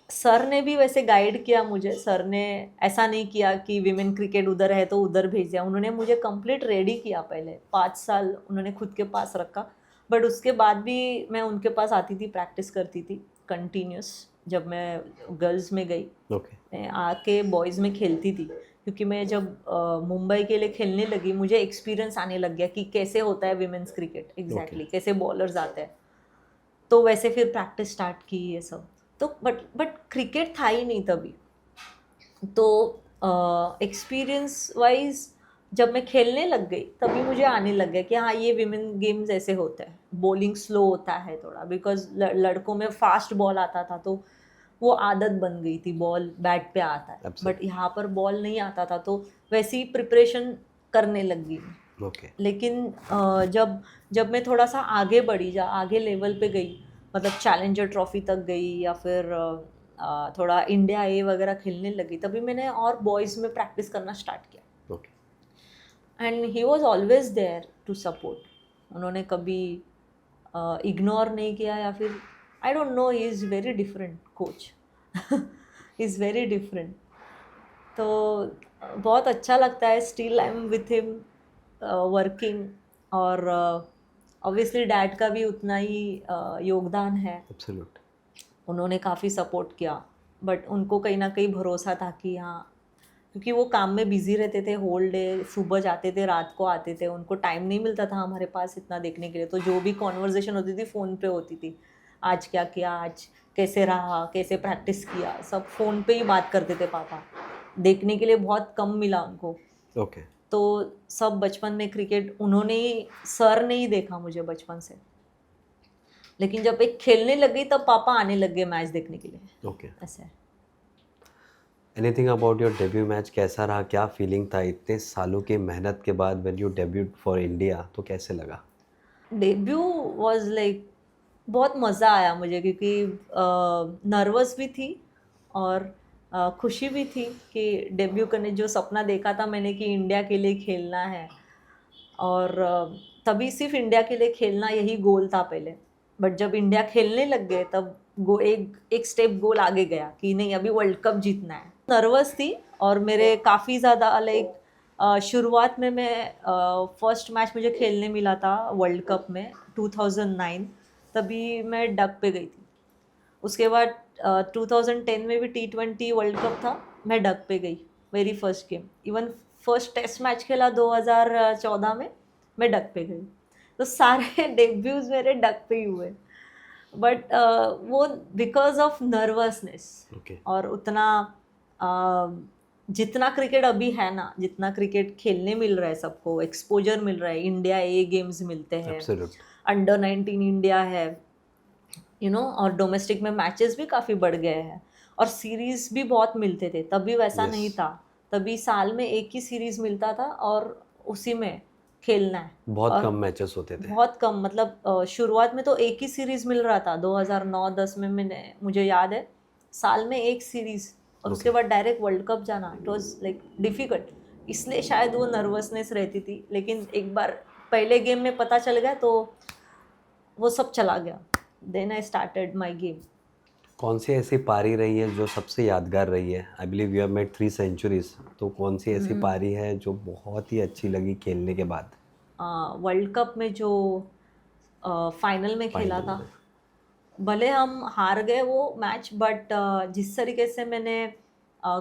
सर ने भी वैसे गाइड किया मुझे, सर ने ऐसा नहीं किया कि विमेन क्रिकेट उधर है तो उधर भेज दिया, उन्होंने मुझे कंप्लीट रेडी किया। पहले 5 साल उन्होंने खुद के पास रखा, बट उसके बाद भी मैं उनके पास आती थी, प्रैक्टिस करती थी कंटिन्यूस। जब मैं गर्ल्स में गई, ओके। मैं आके बॉयज़ में खेलती थी, क्योंकि मैं जब मुंबई के लिए खेलने लगी, मुझे एक्सपीरियंस आने लग गया कि कैसे होता है विमेंस क्रिकेट एग्जैक्टली, कैसे बॉलर्स आते हैं। तो वैसे फिर प्रैक्टिस स्टार्ट की ये सब। तो बट क्रिकेट था ही नहीं तभी। तो एक्सपीरियंस वाइज जब मैं खेलने लग गई, तभी मुझे आने लग गया कि हाँ, ये विमेन गेम्स ऐसे होता है, बॉलिंग स्लो होता है थोड़ा, बिकॉज लड़कों में फास्ट बॉल आता था, तो वो आदत बन गई थी, बॉल बैट पे आता है, Absolutely. बट यहाँ पर बॉल नहीं आता था, तो वैसी प्रिपरेशन करने लग गई। ओके। लेकिन जब जब मैं थोड़ा सा आगे बढ़ी, आगे लेवल पे गई, मतलब चैलेंजर ट्रॉफी तक गई, या फिर थोड़ा इंडिया ए वगैरह खेलने लगी, तभी मैंने और बॉयज़ में प्रैक्टिस करना स्टार्ट किया। Okay. And he was always there to support. उन्होंने कभी इग्नोर नहीं किया, या फिर I don't know, he is very different coach, is very different. तो बहुत अच्छा लगता है, still I am with him working. और ऑब्वियसली डैड का भी उतना ही योगदान है, एब्सोल्यूट। उन्होंने काफ़ी सपोर्ट किया, बट उनको कहीं ना कहीं भरोसा था कि हाँ, क्योंकि वो काम में बिजी रहते थे, होल डे, सुबह जाते थे, रात को आते थे, उनको टाइम नहीं मिलता था हमारे पास इतना देखने के लिए। तो जो भी कॉन्वर्जेशन होती थी फ़ोन पे होती थी, आज क्या किया, आज कैसे रहा, कैसे प्रैक्टिस किया, सब फ़ोन पे ही बात करते थे पापा। देखने के लिए बहुत कम मिला उनको। ओके। तो सब बचपन में क्रिकेट उन्होंने ही, सर ने ही देखा मुझे बचपन से, लेकिन जब एक खेलने लग गई तब पापा आने लग गए मैच देखने के लिए। ओके। ऐसा है। Anything about your debut match, कैसा रहा, क्या फीलिंग था इतने सालों की मेहनत के बाद when you debut for India, तो कैसे लगा? डेब्यू वाज लाइक, बहुत मज़ा आया मुझे, क्योंकि नर्वस भी थी और खुशी भी थी कि डेब्यू करने, जो सपना देखा था मैंने कि इंडिया के लिए खेलना है, और तभी सिर्फ इंडिया के लिए खेलना, यही गोल था पहले। बट जब इंडिया खेलने लग गए, तब एक एक स्टेप गोल आगे गया कि नहीं, अभी वर्ल्ड कप जीतना है। नर्वस थी, और मेरे काफ़ी ज़्यादा लाइक शुरुआत में मैं फर्स्ट मैच मुझे खेलने मिला था वर्ल्ड कप में 2009, तभी मैं डक पे गई थी। उसके बाद 2010 में भी T20 वर्ल्ड कप था, मैं डक पे गई, मेरी first game. Even first test match खेला 2014 में, मैं डक पे गई। तो सारे डेब्यूज मेरे डक पे ही हुए, बट वो बिकॉज ऑफ नर्वसनेस। ओके। और उतना जितना क्रिकेट अभी है ना, जितना क्रिकेट खेलने मिल रहा है सबको, एक्सपोजर मिल रहा है, इंडिया ए गेम्स मिलते हैं, एब्सोल्यूट। अंडर 19 इंडिया है, और डोमेस्टिक में मैचेस भी काफ़ी बढ़ गए हैं, और सीरीज़ भी बहुत मिलते थे, तभी वैसा नहीं यस। था। तभी साल में एक ही सीरीज़ मिलता था, और उसी में खेलना है। बहुत और कम मैचेस होते थे। बहुत कम, मतलब शुरुआत में तो एक ही सीरीज़ मिल रहा था, 2009-10 में मुझे याद है, साल में एक सीरीज़, और उसके बाद डायरेक्ट वर्ल्ड कप जाना, इट वॉज लाइक डिफ़िकल्ट। इसलिए शायद वो नर्वसनेस रहती थी, लेकिन एक बार पहले गेम में पता चल गया तो वो सब चला गया। Then I started my game. कौन सी ऐसी पारी रही है जो सबसे यादगार रही है? I believe you have made 3 centuries, तो कौन सी ऐसी पारी है जो बहुत ही अच्छी लगी खेलने के बाद? वर्ल्ड कप में जो फाइनल में खेला फाइनल था, में। भले हम हार गए वो मैच, बट जिस तरीके से मैंने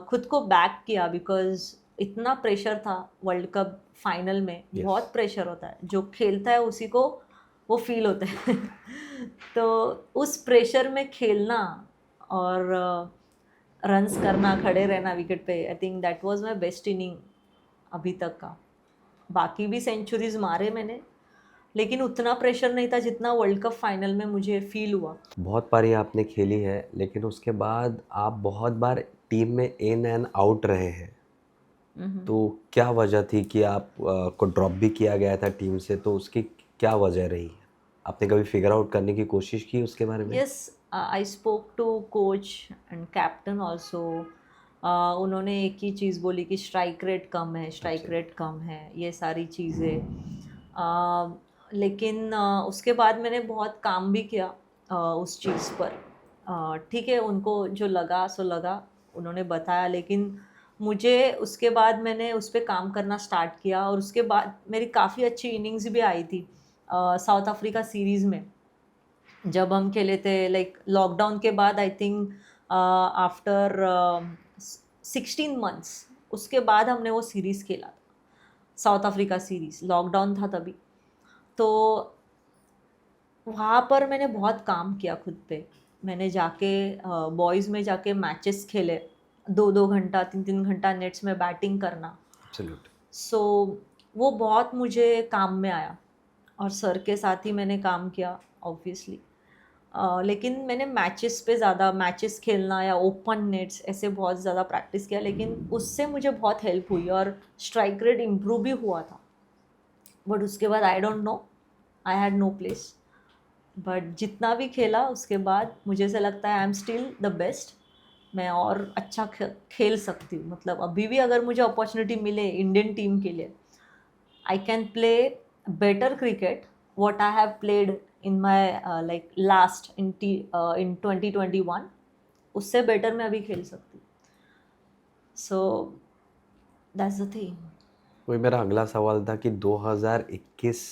खुद को बैक किया, बिकॉज इतना प्रेशर था वर्ल्ड कप फाइनल में। Yes. बहुत प्रेशर होता है, जो खेलता है उसी को वो फील होता है। तो उस प्रेशर में खेलना और रन्स करना, खड़े रहना विकेट पे, I think that was my best inning अभी तक का। बाकी भी सेंचुरीज मारे मैंने, लेकिन उतना प्रेशर नहीं था जितना वर्ल्ड कप फाइनल में मुझे फील हुआ। बहुत बारी आपने खेली है, लेकिन उसके बाद आप बहुत बार टीम में इन एंड आउट रहे हैं। तो क्या वजह थी कि आप को ड्रॉप भी किया गया था टीम से, तो उसकी क्या वजह रही? आपने कभी फिगर आउट करने की कोशिश की उसके बारे में? Yes, I spoke to coach and captain also. उन्होंने एक ही चीज़ बोली कि स्ट्राइक रेट कम है, स्ट्राइक अच्छा। रेट कम है, ये सारी चीज़ें। लेकिन उसके बाद मैंने बहुत काम भी किया उस चीज़ पर। ठीक है, उनको जो लगा सो लगा, उन्होंने बताया, लेकिन मुझे उसके बाद मैंने उस पे काम करना स्टार्ट किया और उसके बाद मेरी काफ़ी अच्छी इनिंग्स भी आई थी साउथ अफ्रीका सीरीज़ में। जब हम खेले थे लाइक लॉकडाउन के बाद, आई थिंक आफ्टर 16 मंथ्स, उसके बाद हमने वो सीरीज़ खेला था, साउथ अफ्रीका सीरीज़। लॉकडाउन था तभी। तो वहाँ पर मैंने बहुत काम किया खुद पे। मैंने जाके बॉयज़ में जाके मैचेस खेले, 2-2 घंटा 3-3 घंटा नेट्स में बैटिंग करना। एब्सोल्युट। सो वो बहुत मुझे काम में आया और सर के साथ ही मैंने काम किया ऑब्वियसली। लेकिन मैंने मैचेस पे ज़्यादा मैचेस खेलना या ओपन नेट्स ऐसे बहुत ज़्यादा प्रैक्टिस किया, लेकिन उससे मुझे बहुत हेल्प हुई और स्ट्राइक रेट इम्प्रूव भी हुआ था। बट उसके बाद I don't know, I had no place. But जितना भी खेला उसके बाद मुझे ऐसा लगता है I am still the best. मैं और अच्छा खेल सकती हूँ। मतलब अभी भी अगर मुझे अपॉर्चुनिटी मिले इंडियन टीम के लिए, I can play better cricket what I have played in my like last in 2021, उससे बेटर मैं अभी खेल सकती हूँ। So that's the thing. वही मेरा अगला सवाल था कि 2021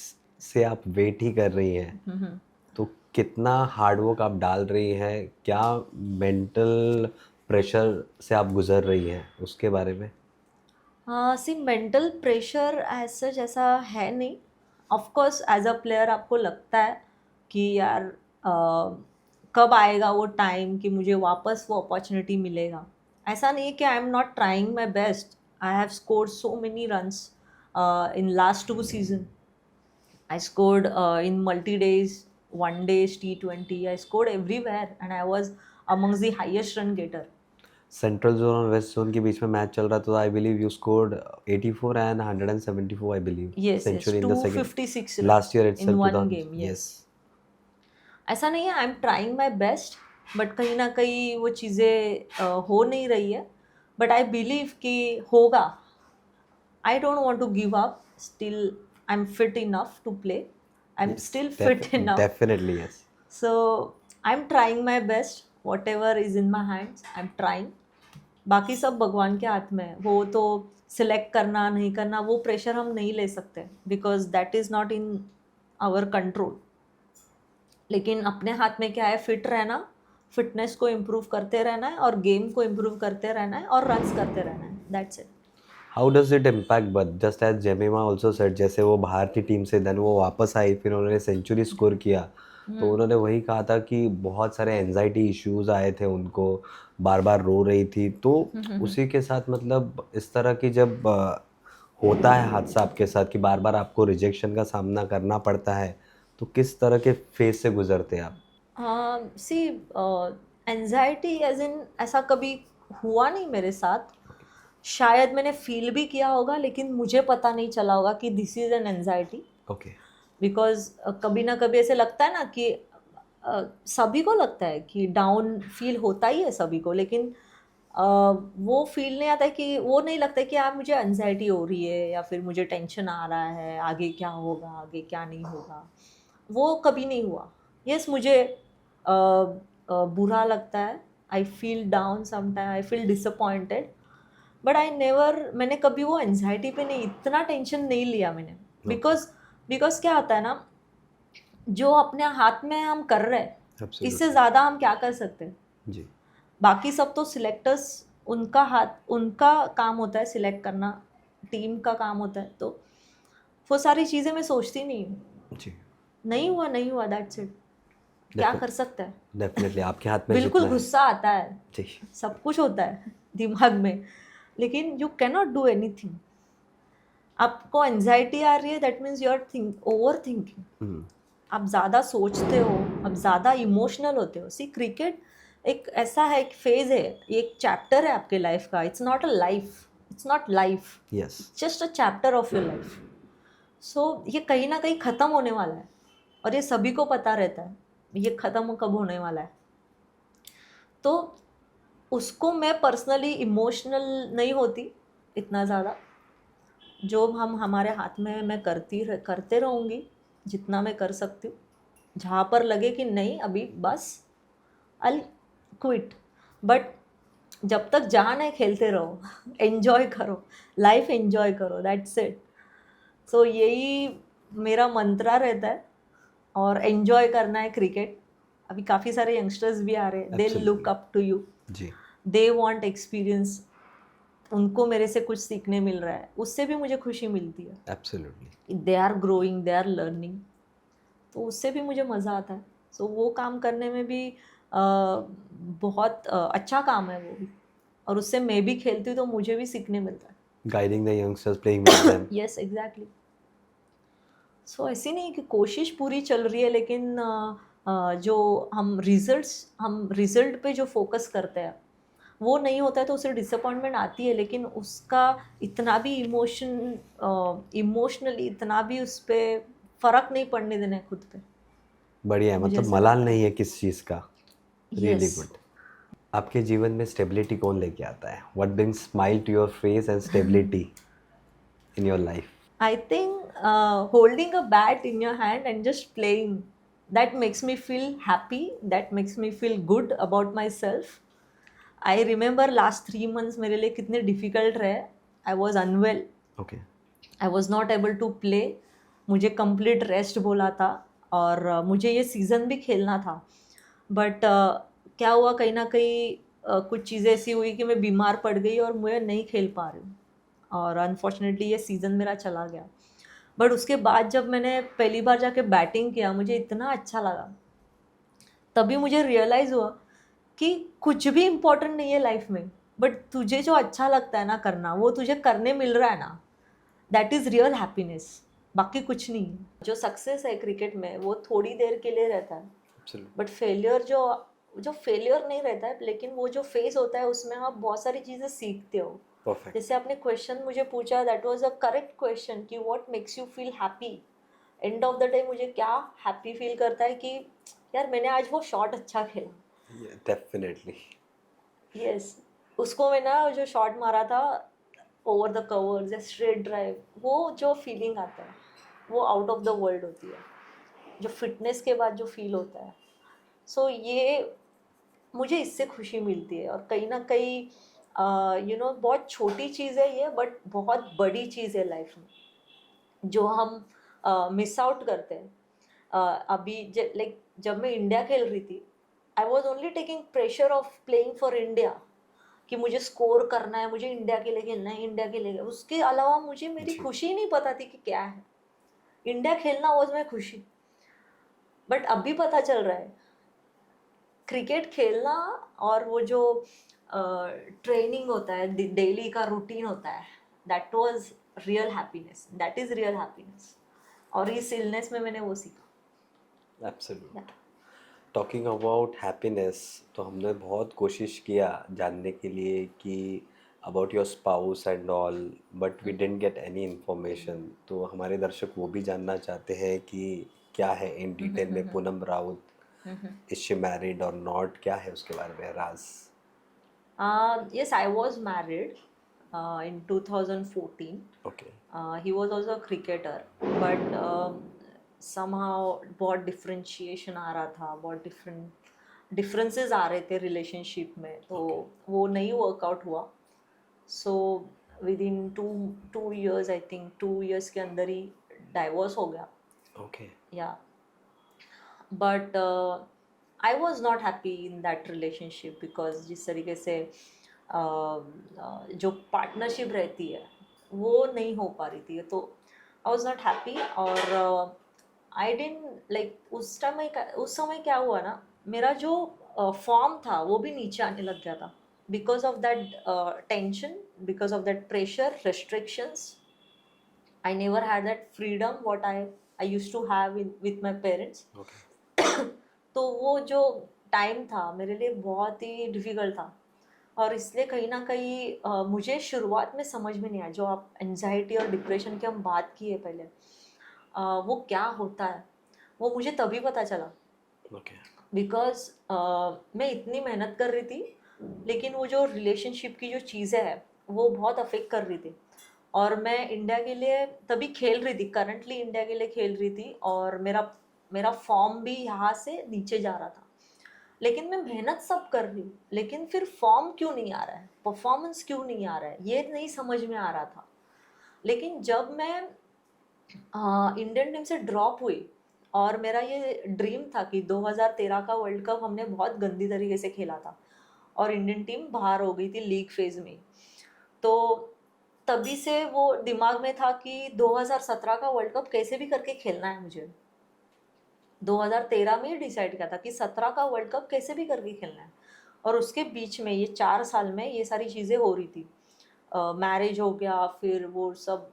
से आप वेट ही कर रही हैं, तो कितना हार्डवर्क आप डाल रही हैं, क्या मेंटल प्रेशर से आप गुजर रही हैं, उसके बारे में? हाँ, see mental pressure as such ऐसा है नहीं। Of course as a player आपको लगता है कि यार कब आएगा वो टाइम कि मुझे वापस वो अपॉर्चुनिटी मिलेगा। ऐसा नहीं है कि I am not trying my best. I have scored so many runs in last 2 seasons. I scored in multi days, one days, T20. I scored everywhere and I was amongst the highest run getter. Central zone और west zone के बीच में match चल रहा था, I believe you scored 84 and 174, I believe, Yes, yes, century in the second 256 last year in itself one 2000। game. Yes. Yes. ऐसा नहीं है, I am trying my best, but कहीं ना कहीं वो चीज़ें हो नहीं रही है। बट आई बिलीव कि होगा। I don't want to give up, still I am fit enough to play, I am still fit enough. Definitely yes. So I am trying my best, whatever is in my hands I am trying. बाकी सब भगवान के हाथ में है। वो तो select करना नहीं करना वो प्रेशर हम नहीं ले सकते, because that is not in our control. लेकिन अपने हाथ में क्या है, फिट रहना, फिटनेस को इम्प्रूव करते रहना है और गेम को इम्प्रूव करते रहना है और रन्स करते रहना है, that's it. How does it impact, but just as Jemimah also said, जैसे वो बाहर की टीम से देन वो वापस आई, फिर उन्होंने सेंचुरी स्कोर किया, तो उन्होंने वही कहा था कि बहुत सारे एंजाइटी इश्यूज आए थे उनको, बार बार रो रही थी। तो उसी के साथ मतलब इस तरह की जब होता है हादसा आपके साथ कि बार बार आपको रिजेक्शन का सामना करना पड़ता है, तो किस तरह के फेज से गुजरते हैं आप? सी एंजाइटी एज इन ऐसा कभी हुआ नहीं मेरे साथ। शायद मैंने फील भी किया होगा, लेकिन मुझे पता नहीं चला होगा कि this is an anxiety. Okay. Because कभी ना कभी ऐसे लगता है ना कि सभी को लगता है कि डाउन फील होता ही है सभी को, लेकिन वो फील नहीं आता है कि वो नहीं लगता है कि यार मुझे एनजाइटी हो रही है या फिर मुझे टेंशन आ रहा है, आगे क्या होगा आगे क्या नहीं होगा। वो कभी नहीं हुआ। यस, मुझे बुरा लगता है, I feel down sometime, I feel disappointed, but I never, मैंने कभी वो एनजाइटी पे नहीं, इतना टेंशन नहीं लिया मैंने। बिकॉज क्या होता है ना, जो अपने हाथ में हम कर रहे हैं, Absolutely. इससे ज़्यादा हम क्या कर सकते हैं। जी। बाकी सब तो सिलेक्टर्स, उनका हाथ, उनका काम होता है सिलेक्ट करना, टीम का काम होता है। तो वो सारी चीज़ें मैं सोचती नहीं हूँ। जी। नहीं हुआ नहीं हुआ, दैट्स इट। क्या कर सकता है। डेफिनेटली आपके हाथ में बिल्कुल जितना है। गुस्सा आता है, जी। सब कुछ होता है दिमाग में, लेकिन you can not do anything. आपको एंजाइटी आ रही है, that means you are over thinking. Hmm, आप ज़्यादा सोचते हो, आप ज़्यादा इमोशनल होते हो। सी क्रिकेट एक ऐसा है, एक फेज है, एक चैप्टर है आपके लाइफ का। It's not a life, it's not life, yes, just a chapter of your life. So ये कहीं ना कहीं ख़त्म होने वाला है, और ये सभी को पता रहता है ये ख़त्म कब होने वाला है। तो उसको मैं पर्सनली इमोशनल नहीं होती इतना ज़्यादा। जो हम हमारे हाथ में है, मैं करते रहूँगी जितना मैं कर सकती हूँ। जहाँ पर लगे कि नहीं अभी बस, आई क्विट। बट जब तक जान है खेलते रहो, एंजॉय करो, लाइफ एंजॉय करो, दैट्स इट। सो यही मेरा मंत्रा रहता है, और एंजॉय करना है क्रिकेट। अभी काफ़ी सारे यंगस्टर्स भी आ रहे हैं, they look absolutely, up to you, जी, दे वांट एक्सपीरियंस। उनको मेरे से कुछ सीखने मिल रहा है, उससे भी मुझे खुशी मिलती है। Absolutely. They are growing, they are learning, तो उससे भी मुझे मज़ा आता है। सो वो काम करने में भी बहुत अच्छा काम है वो भी, और उससे मैं भी खेलती हूँ तो मुझे भी सीखने मिलता है। Guiding the youngsters, playing with them. Yes, exactly. So ऐसी नहीं कि कोशिश पूरी चल रही है, लेकिन जो हम रिजल्ट पे जो फोकस करते हैं वो नहीं होता है, तो उसे डिसअपॉइंटमेंट आती है। लेकिन उसका इतना भी इमोशनली इतना भी उस पर फ़र्क नहीं पड़ने देना है खुद पे, बढ़िया है, मुझे मतलब ऐसा मलाल लगता है। नहीं है किस चीज़ का। Really yes. गुड। आपके जीवन में स्टेबिलिटी कौन लेके आता है? What brings smile to your face and stability in your life? I think holding a bat in your hand and just playing, that makes me feel happy. That makes me feel good about myself. I remember last 3 months मेरे लिए कितने difficult रहे. I was unwell. Okay, I was not able to play. मुझे complete rest बोला था, और मुझे ये सीज़न भी खेलना था। बट क्या हुआ, कहीं ना कहीं कुछ चीज़ें ऐसी हुई कि मैं बीमार पड़ गई और मैं नहीं खेल पा रही हूँ, और अनफॉर्चुनेटली ये सीज़न मेरा चला गया। बट उसके बाद जब मैंने पहली बार जाके बैटिंग किया, मुझे इतना अच्छा लगा। तभी मुझे रियलाइज़ हुआ कि कुछ भी इम्पोर्टेंट नहीं है लाइफ में, बट तुझे जो अच्छा लगता है ना करना, वो तुझे करने मिल रहा है ना, दैट इज़ रियल हैप्पीनेस। बाकी कुछ नहीं है। जो सक्सेस है क्रिकेट में वो थोड़ी देर के लिए रहता है, एब्सोल्युटली, बट फेलियर जो जो फेलियर नहीं रहता है, लेकिन वो जो फेस होता है उसमें आप बहुत सारी चीज़ें सीखते हो। परफेक्ट। जैसे आपने क्वेश्चन मुझे पूछा, that was a correct question कि what makes you feel happy. End of the day मुझे क्या हैप्पी फील करता है कि यार मैंने आज वो शॉट अच्छा खेला। डेफिनेटली। यस, उसको मैं ना जो शॉट मारा था ओवर द कवर्स या स्ट्रेट ड्राइव, वो जो फीलिंग आता है वो आउट ऑफ द वर्ल्ड होती है, जो फिटनेस के बाद जो फील होता है। सो ये मुझे इससे खुशी मिलती है, और कहीं ना कहीं बहुत छोटी चीज़ है ये, बट बहुत बड़ी चीज़ है लाइफ में, जो हम मिस आउट करते हैं। अभी लाइक जब मैं इंडिया खेल रही थी, I was only taking pressure of playing for India, कि मुझे स्कोर करना है, मुझे इंडिया के लिए खेलना है, इंडिया के लिए। उसके अलावा मुझे मेरी जी, खुशी नहीं पता थी कि क्या है। इंडिया खेलना वॉज मैं खुशी। बट अभी पता चल रहा है क्रिकेट खेलना, और वो जो ट्रेनिंग होता है, डेली का रूटीन होता है, that was real happiness, that is real happiness. और इस इलनेस में मैंने वो सीखा। एब्सोल्युटली। टॉकिंग अबाउट हैप्पीनेस, तो हमने बहुत कोशिश किया जानने के लिए कि about your spouse and all, but we didn't get any information. तो हमारे दर्शक वो भी जानना चाहते हैं कि क्या है इन डिटेल में Poonam Raut, is she married और नॉट, क्या है उसके बारे में राज? Yes, I was married in 2014. Okay, He was also a cricketer, but somehow बहुत डिफरेंशिएशन आ रहा था, बहुत डिफरेंसेस आ रहे थे रिलेशनशिप में, तो ओके, वो नहीं वर्कआउट हुआ। So with in two years, I think 2 years के अंदर ही डाइवोर्स हो गया। ओके, या but I was not happy in that relationship, because जिस तरीके से जो पार्टनरशिप रहती है वो नहीं हो पा रही थी, तो आई वॉज नॉट हैप्पी। और आई डिडंट लाइक उस समय क्या हुआ ना, मेरा जो फॉर्म था वो भी नीचे आने लग गया था, because of that tension, because of that pressure, restrictions. I never had that freedom what I used to have with my parents. Okay. तो वो जो टाइम था मेरे लिए बहुत ही डिफिकल्ट था, और इसलिए कहीं ना कहीं मुझे शुरुआत में समझ में नहीं आया, जो आप एनजाइटी और डिप्रेशन की हम बात की है पहले, वो क्या होता है वो मुझे तभी पता चला। ओके। बिकॉज मैं इतनी मेहनत कर रही थी, लेकिन वो जो रिलेशनशिप की जो चीज़ें हैं वो बहुत अफेक्ट कर रही थी। और मैं इंडिया के लिए तभी खेल रही थी, करंटली इंडिया के लिए खेल रही थी, और मेरा मेरा फॉर्म भी यहाँ से नीचे जा रहा था। लेकिन मैं मेहनत सब कर रही हूँ, लेकिन फिर फॉर्म क्यों नहीं आ रहा है, परफॉर्मेंस क्यों नहीं आ रहा है, ये नहीं समझ में आ रहा था। लेकिन जब मैं इंडियन टीम से ड्रॉप हुई, और मेरा ये ड्रीम था कि 2013 का वर्ल्ड कप हमने बहुत गंदी तरीके से खेला था और इंडियन टीम बाहर हो गई थी लीग फेज में। तो तभी से वो दिमाग में था कि 2017 का वर्ल्ड कप कैसे भी करके खेलना है मुझे। 2013 में ही डिसाइड किया था कि 17 का वर्ल्ड कप कैसे भी करके खेलना है। और उसके बीच में ये 4 साल में ये सारी चीज़ें हो रही थी, मैरिज हो गया, फिर वो सब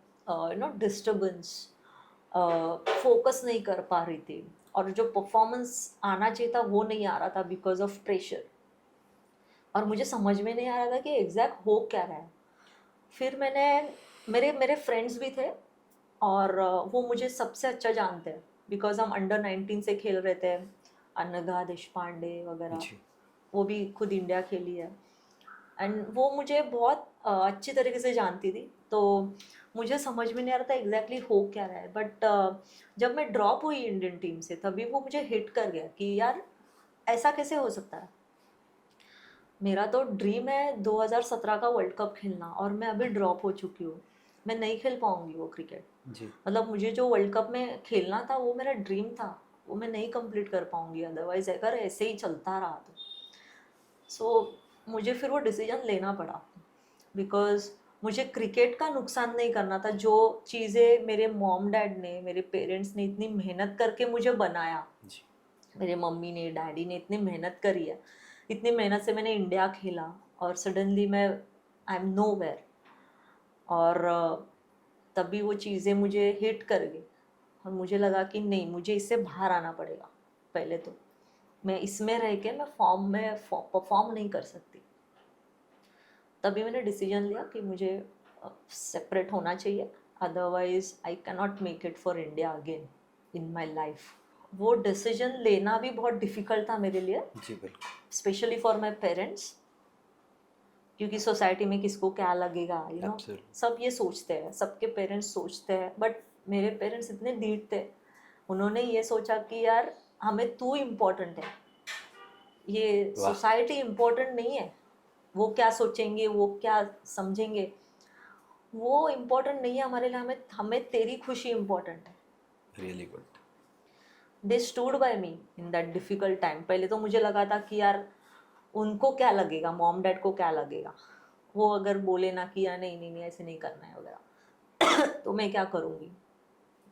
डिस्टर्बेंस, फोकस नहीं कर पा रही थी, और जो परफॉर्मेंस आना चाहिए था वो नहीं आ रहा था बिकॉज ऑफ प्रेशर। और मुझे समझ में नहीं आ रहा था कि एग्जैक्ट हो क्या रहा है। फिर मैंने, मेरे मेरे फ्रेंड्स भी थे, और वो मुझे सबसे अच्छा जानते हैं बिकॉज हम अंडर 19 से खेल रहे थे, अनघा देशपांडे वगैरह, जी। वो भी खुद इंडिया खेली है। एंड वो मुझे बहुत अच्छी तरीके से जानती थी, तो मुझे समझ में नहीं आ रहा था एग्जैक्टली हो क्या रहा है। बट जब मैं ड्रॉप हुई इंडियन टीम से, तभी वो मुझे हिट कर गया कि यार ऐसा कैसे हो सकता है। मेरा तो ड्रीम है 2017 का वर्ल्ड कप खेलना, और मैं अभी ड्रॉप हो चुकी हूँ, मैं नहीं खेल पाऊंगी वो क्रिकेट। जी। मतलब मुझे जो वर्ल्ड कप में खेलना था वो मेरा ड्रीम था, वो मैं नहीं कंप्लीट कर पाऊंगी अदरवाइज, अगर ऐसे ही चलता रहा तो। सो मुझे फिर वो डिसीजन लेना पड़ा, बिकॉज मुझे क्रिकेट का नुकसान नहीं करना था। जो चीज़ें मेरे मॉम डैड ने, मेरे पेरेंट्स ने इतनी मेहनत करके मुझे बनाया, जी। मेरे मम्मी ने डैडी ने इतनी मेहनत करी है, इतनी मेहनत से मैंने इंडिया खेला, और सडनली मैं आई एम नो वेयर। और तभी वो चीज़ें मुझे हिट कर गई, और मुझे लगा कि नहीं, मुझे इससे बाहर आना पड़ेगा। पहले तो मैं इसमें रह के मैं फॉर्म में परफॉर्म नहीं कर सकती। तभी मैंने डिसीजन लिया कि मुझे सेपरेट होना चाहिए, otherwise I can not make it for India again in my life. वो डिसीजन लेना भी बहुत डिफ़िकल्ट था मेरे लिए, जी बिल्कुल। स्पेशली फॉर माई पेरेंट्स, क्योंकि सोसाइटी में किसको क्या लगेगा, एब्सोल्युटली। सब ये सोचते हैं, सबके पेरेंट्स सोचते हैं। बट मेरे पेरेंट्स इतने ढीठ थे, उन्होंने ये सोचा कि यार हमें तू इम्पोर्टेंट है, ये वाह। सोसाइटी इम्पोर्टेंट नहीं है, वो क्या सोचेंगे, वो क्या समझेंगे, वो इम्पोर्टेंट नहीं है हमारे लिए, हमें हमें तेरी खुशी इम्पोर्टेंट है। Really good. They stood by me in that difficult time. पहले तो मुझे लगा था कि यार उनको क्या लगेगा, मॉम डैड को क्या लगेगा, वो अगर बोले ना कि यार नहीं नहीं नहीं ऐसे नहीं करना है वगैरह तो मैं क्या करूँगी।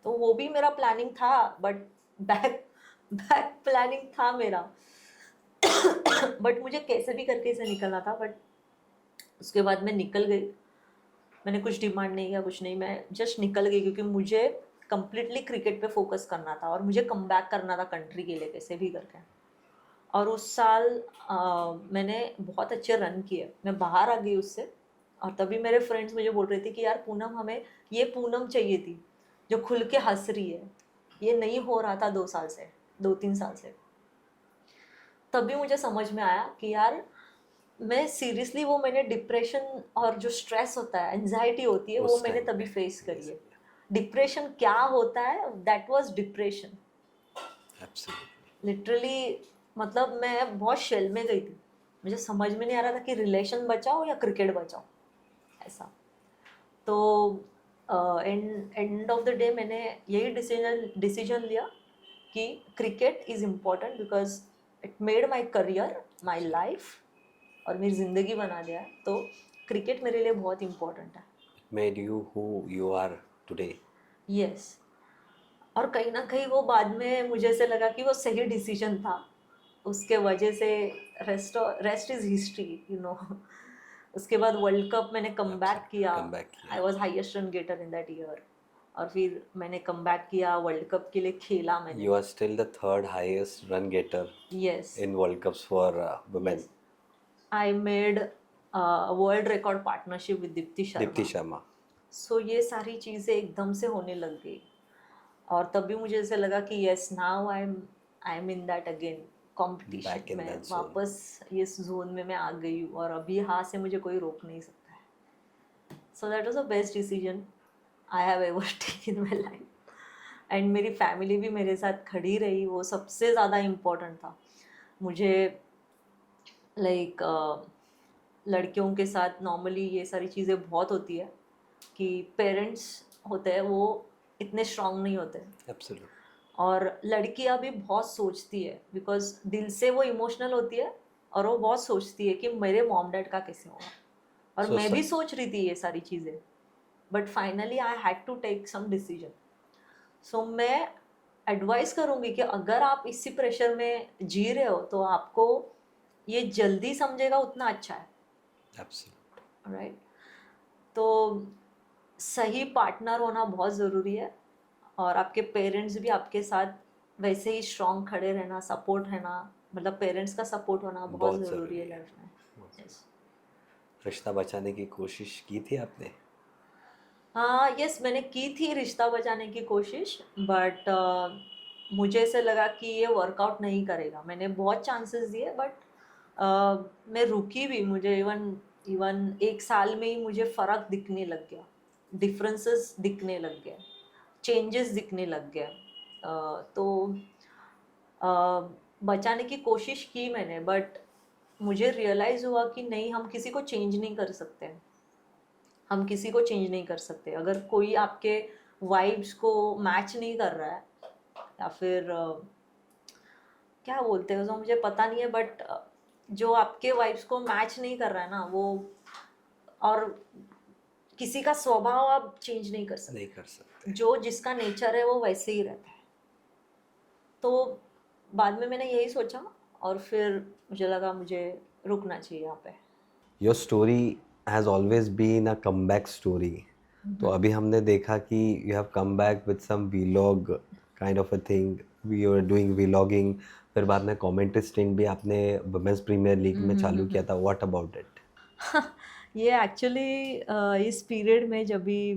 तो वो भी मेरा प्लानिंग था, बट बैक बैक प्लानिंग था मेरा बट मुझे कैसे भी करके इसे निकलना था। बट उसके बाद मैं निकल गई, मैंने कुछ डिमांड नहीं किया, कुछ नहीं, मैं जस्ट निकल गई, क्योंकि मुझे कंप्लीटली क्रिकेट पे फोकस करना था, और मुझे कम बैक करना था कंट्री के लिए कैसे भी करके। और उस साल मैंने बहुत अच्छे रन किए, मैं बाहर आ गई उससे। और तभी मेरे फ्रेंड्स मुझे बोल रहे थे कि यार पूनम, हमें ये पूनम चाहिए थी जो खुल के हंस रही है, ये नहीं हो रहा था 2 साल से, 2-3 साल से। तभी मुझे समझ में आया कि यार मैं सीरियसली, वो मैंने डिप्रेशन और जो स्ट्रेस होता है, एंजाइटी होती है, वो उस मैंने टाइम तभी पे फेस ये करी है। सब। डिप्रेशन क्या होता है, that was depression absolutely. Literally. मतलब मैं बहुत शेल में गई थी, मुझे समझ में नहीं आ रहा था कि रिलेशन बचाओ या क्रिकेट बचाओ, ऐसा। तो and and of the day मैंने यही डिसीजन लिया कि cricket is important, because it made my career, my life, और मेरी ज़िंदगी बना दिया है। तो क्रिकेट मेरे लिए बहुत इम्पोर्टेंट है। Made you who you are today. Yes. और कहीं ना कहीं वो बाद में मुझे ऐसे लगा कि वो सही डिसीजन था, उसके वजह से रेस्ट रेस्ट इज़ हिस्ट्री। उसके बाद वर्ल्ड कप मैंने कम बैक एब्सोल्युटली किया, कम बैक आई किया। Was highest run getter in that year. और फिर मैंने कम बैक किया, वर्ल्ड कप के लिए खेला मैंने. You are still the third highest run getter Yes. in World Cups for women. Yes. I made a world record partnership with Dipti Sharma. Dipti Sharma. So ये सारी चीज़ें एकदम से होने लग गई और तभी मुझे ऐसे लगा कि yes now I'm in that again competition. Back in मैं that zone. वापस इस जोन में मैं आ गई हूँ और अभी यहाँ से मुझे कोई रोक नहीं सकता है. So that was the best decision I have ever taken in my life. And मेरी फैमिली भी मेरे साथ खड़ी रही, वो सबसे ज़्यादा इम्पोर्टेंट था. मुझे लाइक लड़कियों के साथ नॉर्मली ये सारी चीज़ें बहुत होती है कि पेरेंट्स होते हैं वो इतने स्ट्रांग नहीं होते. Absolutely. और लड़कियां भी बहुत सोचती है बिकॉज दिल से वो इमोशनल होती है और वो बहुत सोचती है कि मेरे मॉम डैड का कैसे होगा. और मैं भी सोच रही थी ये सारी चीज़ें, but finally I had to take some decision. So मैं एडवाइस करूँगी कि अगर आप इसी प्रेशर में जी रहे हो तो आपको ये जल्दी समझेगा उतना अच्छा है. Absolutely. राइट. तो सही पार्टनर होना बहुत ज़रूरी है और आपके पेरेंट्स भी आपके साथ वैसे ही स्ट्रॉन्ग खड़े रहना, सपोर्ट रहना, मतलब पेरेंट्स का सपोर्ट होना बहुत ज़रूरी है लाइफ में. Yes. रिश्ता बचाने की कोशिश की थी आपने? हाँ यस, मैंने की थी रिश्ता बचाने की कोशिश, बट मुझे ऐसे लगा कि ये वर्कआउट नहीं करेगा. मैंने बहुत चांसेस दिए बट मैं रुकी भी. मुझे इवन 1 साल में ही मुझे फ़र्क दिखने लग गया, डिफरेंसेस दिखने लग गए, चेंजेस दिखने लग गए. तो बचाने की कोशिश की मैंने, बट मुझे रियलाइज़ हुआ कि नहीं, हम किसी को चेंज नहीं कर सकते. हम किसी को चेंज नहीं कर सकते. अगर कोई आपके वाइब्स को मैच नहीं कर रहा है या फिर क्या बोलते हैं उसको मुझे पता नहीं है, बट जो आपके वाइब्स को मैच नहीं कर रहा है ना वो, और किसी का स्वभाव आप चेंज नहीं कर सकते. जो जिसका नेचर है वो वैसे ही रहता है. तो बाद में मैंने यही सोचा और फिर मुझे लगा मुझे रुकना चाहिए यहाँ पे. Your story has always been a comeback story. तो अभी हमने देखा कि you have come back with some vlog kind of a thing. You were doing vlogging. फिर बाद में commentary stint भी आपने Women's Premier League में चालू किया था. What about it? ये एक्चुअली इस पीरियड में जब भी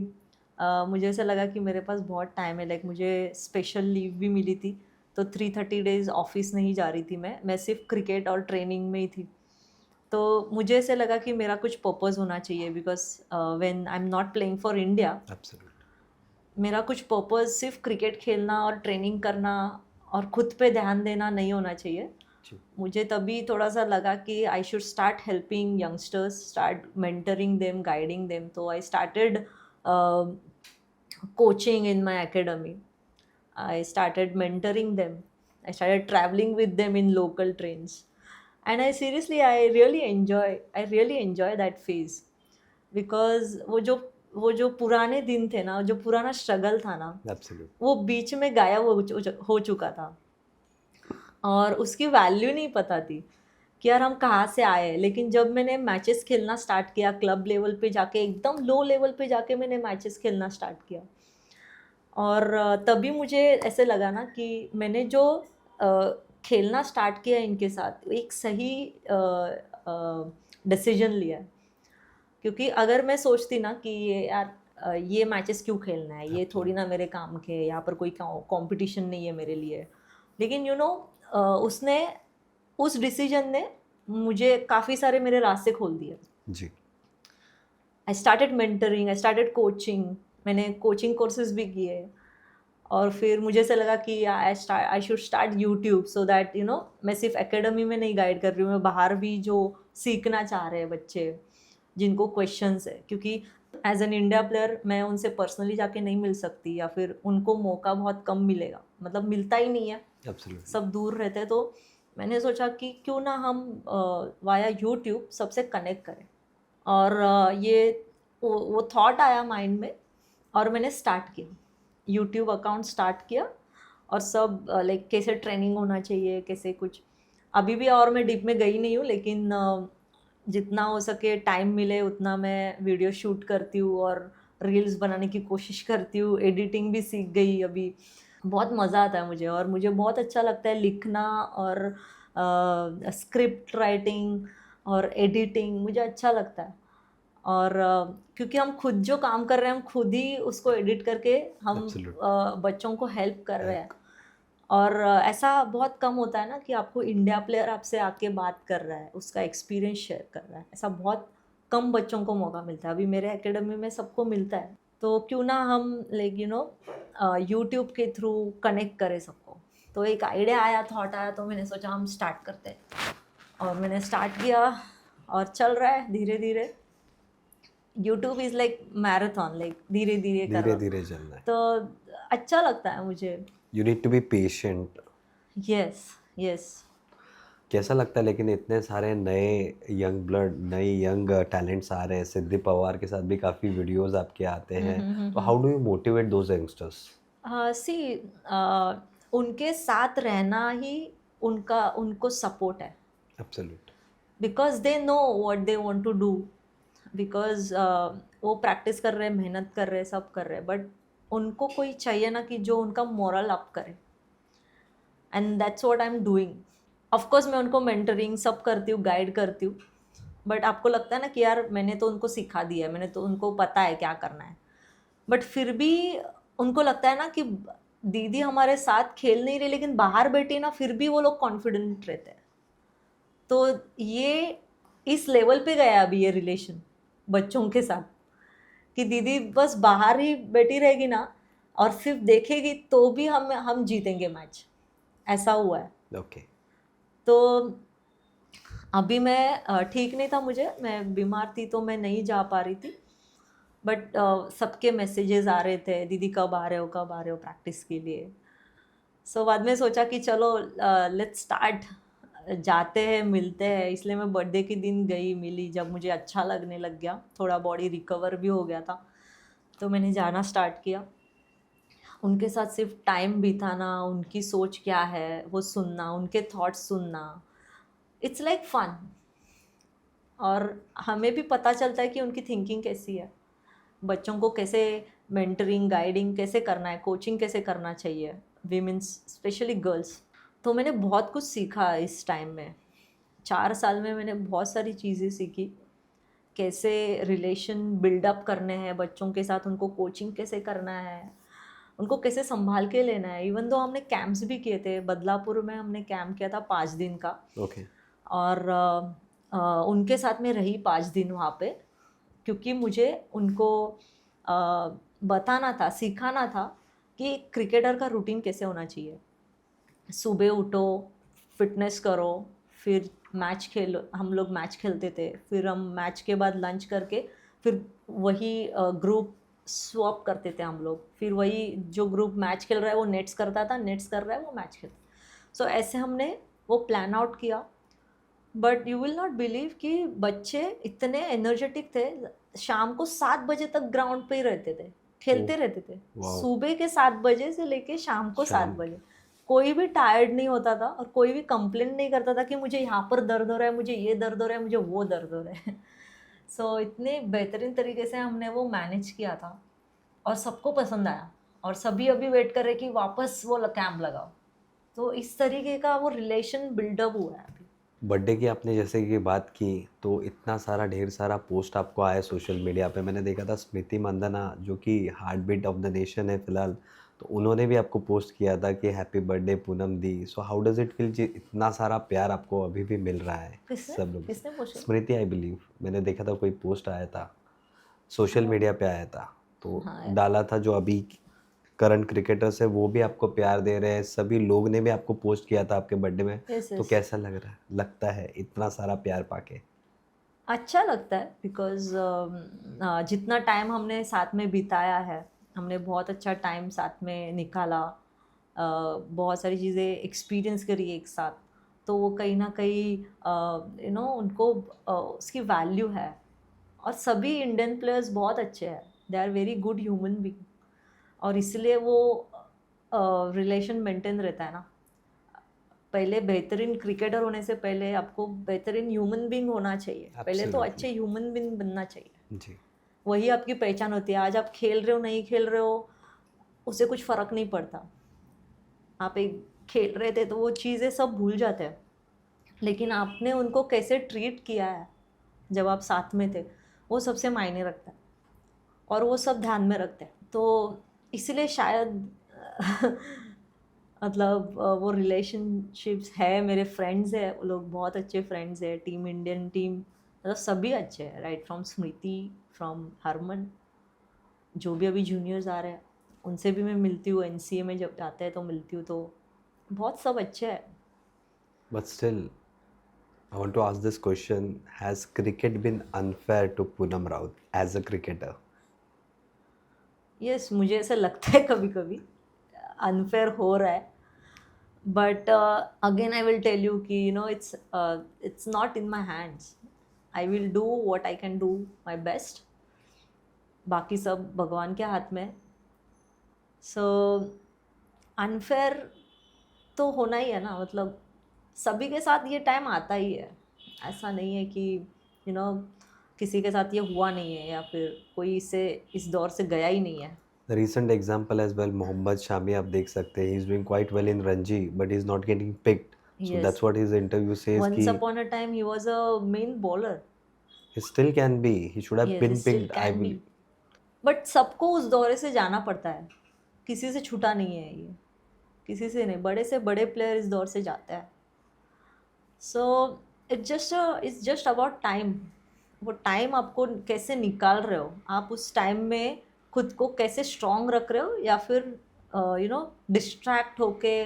मुझे ऐसा लगा कि मेरे पास बहुत टाइम है, लाइक मुझे स्पेशल लीव भी मिली थी, तो 330 डेज ऑफिस नहीं जा रही थी मैं सिर्फ क्रिकेट और ट्रेनिंग में ही थी. तो मुझे ऐसे लगा कि मेरा कुछ पर्पस होना चाहिए because when I am not playing for India, मेरा कुछ पर्पस सिर्फ क्रिकेट खेलना और ट्रेनिंग करना और खुद पे ध्यान देना नहीं होना चाहिए. मुझे तभी थोड़ा सा लगा कि I should start helping youngsters, start mentoring them, guiding them. तो I started coaching in my academy. I started mentoring them. I started traveling with them in local trains. And I really enjoy that phase. Because वो जो पुराने दिन थे ना, जो पुराना struggle था ना, वो बीच में गायब हो चुका था और उसकी वैल्यू नहीं पता थी कि यार हम कहाँ से आए. लेकिन जब मैंने मैचेस खेलना स्टार्ट किया, क्लब लेवल पे जाके, एकदम लो लेवल पे जाके मैंने मैचेस खेलना स्टार्ट किया, और तभी मुझे ऐसे लगा ना कि मैंने जो खेलना स्टार्ट किया इनके साथ एक सही डिसीजन लिया. क्योंकि अगर मैं सोचती ना कि ये मैचेस क्यों खेलना है, ये थोड़ी ना मेरे काम के, यहाँ पर कोई कंपटीशन नहीं है मेरे लिए. लेकिन उसने, उस डिसीजन ने मुझे काफ़ी सारे मेरे रास्ते खोल दिए जी. I started mentoring, I started coaching. मैंने कोचिंग कोर्सेज भी किए और फिर मुझे ऐसा लगा कि I should start YouTube so that मैं सिर्फ एकेडमी में नहीं गाइड कर रही हूँ, मैं बाहर भी जो सीखना चाह रहे हैं बच्चे जिनको क्वेश्चंस है, क्योंकि एज एन इंडिया प्लेयर मैं उनसे पर्सनली जाके नहीं मिल सकती या फिर उनको मौका बहुत कम मिलेगा, मतलब मिलता ही नहीं है. Absolutely. सब दूर रहते हैं. तो मैंने सोचा कि क्यों ना हम वाया यूट्यूब सबसे कनेक्ट करें. और ये वो थॉट आया माइंड में और मैंने स्टार्ट किया, यूट्यूब अकाउंट स्टार्ट किया और सब लाइक कैसे ट्रेनिंग होना चाहिए, कैसे कुछ. अभी भी और मैं डीप में गई नहीं हूँ, लेकिन जितना हो सके टाइम मिले उतना मैं वीडियो शूट करती हूँ और रील्स बनाने की कोशिश करती हूँ, एडिटिंग भी सीख गई अभी। बहुत मज़ा आता है मुझे, और मुझे बहुत अच्छा लगता है लिखना और स्क्रिप्ट राइटिंग और एडिटिंग, मुझे अच्छा लगता है। और क्योंकि हम खुद जो काम कर रहे हैं हम खुद ही उसको एडिट करके हम एब्सोल्युटली। बच्चों को हेल्प कर रहे हैं। और ऐसा बहुत कम होता है ना कि आपको इंडिया प्लेयर आपसे आके बात कर रहा है, उसका एक्सपीरियंस शेयर कर रहा है, ऐसा बहुत कम बच्चों को मौका मिलता है। अभी मेरे एकेडमी में सबको मिलता है, तो क्यों ना हम यूट्यूब के थ्रू कनेक्ट करें सबको। तो एक आइडिया आया, थॉट आया, तो मैंने सोचा हम स्टार्ट करते हैं, और मैंने स्टार्ट किया और चल रहा है धीरे धीरे। YouTube is like marathon, like धीरे धीरे धीरे करो, धीरे चलना है। तो अच्छा लगता है मुझे। You need to be patient. Yes yes. कैसा लगता है लेकिन इतने सारे नए यंग ब्लड, नए यंग टैलेंट्स आ रहे हैं, सिद्धि पवार के साथ भी काफ़ी वीडियोस आपके आते हैं, तो how do you motivate those youngsters? See, उनके साथ रहना ही उनको सपोर्ट है, absolute. Because they know what they want to do. Because वो प्रैक्टिस कर रहे हैं, मेहनत कर रहे हैं, सब कर रहे हैं, बट उनको कोई चाहिए ना कि जो उनका मोरल अप करे, and that's what I am doing. Of course मैं उनको मेंटरिंग सब करती हूँ, गाइड करती हूँ, बट आपको लगता है ना कि यार मैंने तो उनको सिखा दिया है, मैंने तो उनको पता है क्या करना है, बट फिर भी उनको लगता है ना कि दीदी हमारे साथ खेल नहीं रही, लेकिन बाहर बैठी ना फिर भी वो लोग कॉन्फिडेंट रहते हैं। तो ये इस लेवल पे गया अभी ये रिलेशन बच्चों के साथ, कि दीदी बस बाहर ही बैठी रहेगी ना और सिर्फ देखेगी तो भी हम जीतेंगे मैच, ऐसा हुआ है। ओके। तो अभी मैं ठीक नहीं था, मैं बीमार थी तो मैं नहीं जा पा रही थी, बट सबके मैसेजेस आ रहे थे, दीदी कब आ रहे हो, कब आ रहे हो प्रैक्टिस के लिए। सो बाद में सोचा कि चलो लेट्स स्टार्ट, जाते हैं, मिलते हैं। इसलिए मैं बर्थडे के दिन गई, मिली, जब मुझे अच्छा लगने लग गया, थोड़ा बॉडी रिकवर भी हो गया था, तो मैंने जाना स्टार्ट किया। उनके साथ सिर्फ टाइम बिताना, उनकी सोच क्या है वो सुनना, उनके थॉट्स सुनना, इट्स लाइक फन। और हमें भी पता चलता है कि उनकी थिंकिंग कैसी है, बच्चों को कैसे मेंटरिंग, गाइडिंग कैसे करना है, कोचिंग कैसे करना चाहिए, विमेंस स्पेशली गर्ल्स। तो मैंने बहुत कुछ सीखा इस टाइम में, 4 साल में मैंने बहुत सारी चीज़ें सीखी, कैसे रिलेशन बिल्डअप करने हैं बच्चों के साथ, उनको कोचिंग कैसे करना है, उनको कैसे संभाल के लेना है। इवन दो हमने कैंप्स भी किए थे, बदलापुर में हमने कैंप किया था 5 दिन का। ओके। और उनके साथ में रही 5 दिन वहाँ पे, क्योंकि मुझे उनको बताना था, सिखाना था कि क्रिकेटर का रूटीन कैसे होना चाहिए। सुबह उठो, फिटनेस करो, फिर मैच खेलो, हम लोग मैच खेलते थे, फिर हम मैच के बाद लंच करके फिर वही ग्रुप स्वैप करते थे हम लोग, फिर वही जो ग्रुप मैच खेल रहा है वो नेट्स करता था, नेट्स कर रहा है वो मैच खेलता। सो ऐसे हमने वो प्लान आउट किया। But you will not believe कि बच्चे इतने एनर्जेटिक थे, शाम को 7 बजे तक ग्राउंड पे ही रहते थे, खेलते रहते थे, वाओ। सुबह के 7 बजे से लेके शाम को सात शाम। बजे कोई भी टायर्ड नहीं होता था, और कोई भी कंप्लेंट नहीं करता था कि मुझे यहाँ पर दर्द हो रहा है, मुझे ये दर्द हो रहा है, मुझे वो दर्द हो रहा है। सो इतने बेहतरीन तरीके से हमने वो मैनेज किया था, और सबको पसंद आया, और सभी अभी वेट कर रहे कि वापस वो कैंप लगाओ। तो इस तरीके का वो रिलेशन बिल्डअप हुआ है अभी। बर्थडे की आपने जैसे कि बात की, तो इतना सारा ढेर सारा पोस्ट आपको आया सोशल मीडिया पे। मैंने देखा था स्मृति मंदाना जो कि heart beat of the nation है फिलहाल, तो उन्होंने भी आपको पोस्ट किया था कि happy birthday Poonam the. So how does it feel, इतना सारा प्यार आपको अभी भी मिल रहा है किसने सब लोग? किसने पूछा? स्मृति, आई बिलीव मैंने देखा था, कोई पोस्ट आया था सोशल मीडिया पे आया था, तो हाँ। डाला था जो अभी करंट क्रिकेटर्स है वो भी आपको प्यार दे रहे हैं, सभी लोग ने भी आपको पोस्ट किया था आपके बर्थडे में। यस तो यस। कैसा लगता है इतना सारा प्यार पाके? अच्छा लगता है, बिकॉज जितना टाइम हमने साथ में बिताया है, हमने बहुत अच्छा टाइम साथ में निकाला, बहुत सारी चीज़ें एक्सपीरियंस करी एक साथ, तो वो कहीं ना कहीं उनको उसकी वैल्यू है। और सभी इंडियन प्लेयर्स बहुत अच्छे हैं, they are very good human being, और इसलिए वो रिलेशन मेंटेन रहता है ना। पहले बेहतरीन क्रिकेटर होने से पहले आपको बेहतरीन ह्यूमन बीइंग होना चाहिए, पहले तो Absolutely. अच्छे ह्यूमन बीइंग बनना चाहिए। जी। वही आपकी पहचान होती है। आज आप खेल रहे हो नहीं खेल रहे हो उससे कुछ फ़र्क नहीं पड़ता। आप एक खेल रहे थे तो वो चीज़ें सब भूल जाते हैं, लेकिन आपने उनको कैसे ट्रीट किया है जब आप साथ में थे वो सबसे मायने रखता है, और वो सब ध्यान में रखते हैं। तो इसलिए शायद मतलब वो रिलेशनशिप्स है, मेरे फ्रेंड्स है वो लोग बहुत अच्छे फ्रेंड्स है, टीम इंडियन टीम मतलब सभी अच्छे हैं, right from Smriti, from Harman, जो भी अभी जूनियर्स आ रहे हैं उनसे भी मैं मिलती हूँ, एनसीए में जब जाते हैं तो मिलती हूँ, तो बहुत सब अच्छे हैं। But still, I want to ask this question: has cricket been unfair to Poonam Raut as a cricketer? Yes, मुझे ऐसा लगता है कभी कभी अनफेयर हो रहा है, but again I will tell you कि you know it's not in my hands. I will do what I can do my best, बाकी सब भगवान के हाथ में। सो अनफेयर तो होना ही है ना, मतलब सभी के साथ ये टाइम आता ही है, ऐसा नहीं है कि यू नो किसी के साथ ये हुआ नहीं है या फिर कोई इससे इस दौर से गया ही नहीं है। The recent example as well, Mohammad Shami, आप देख सकते हैं, he is doing quite well in Ranji, but he is not getting picked. So Yes, that's what his interview says once कि upon a time he was a main bowler. he still can be, he should have Yes, been he still picked. I can will. be, but सबको उस दौरे से जाना पड़ता है, किसी से छूटा नहीं है ये, किसी से नहीं, बड़े से बड़े प्लेयर इस दौर से जाते हैं। So it's just about time. वो टाइम आपको कैसे निकाल रहे हो, आप उस टाइम में खुद को कैसे स्ट्रॉन्ग रख रहे हो, या फिर यू नो डिस्ट्रैक्ट होके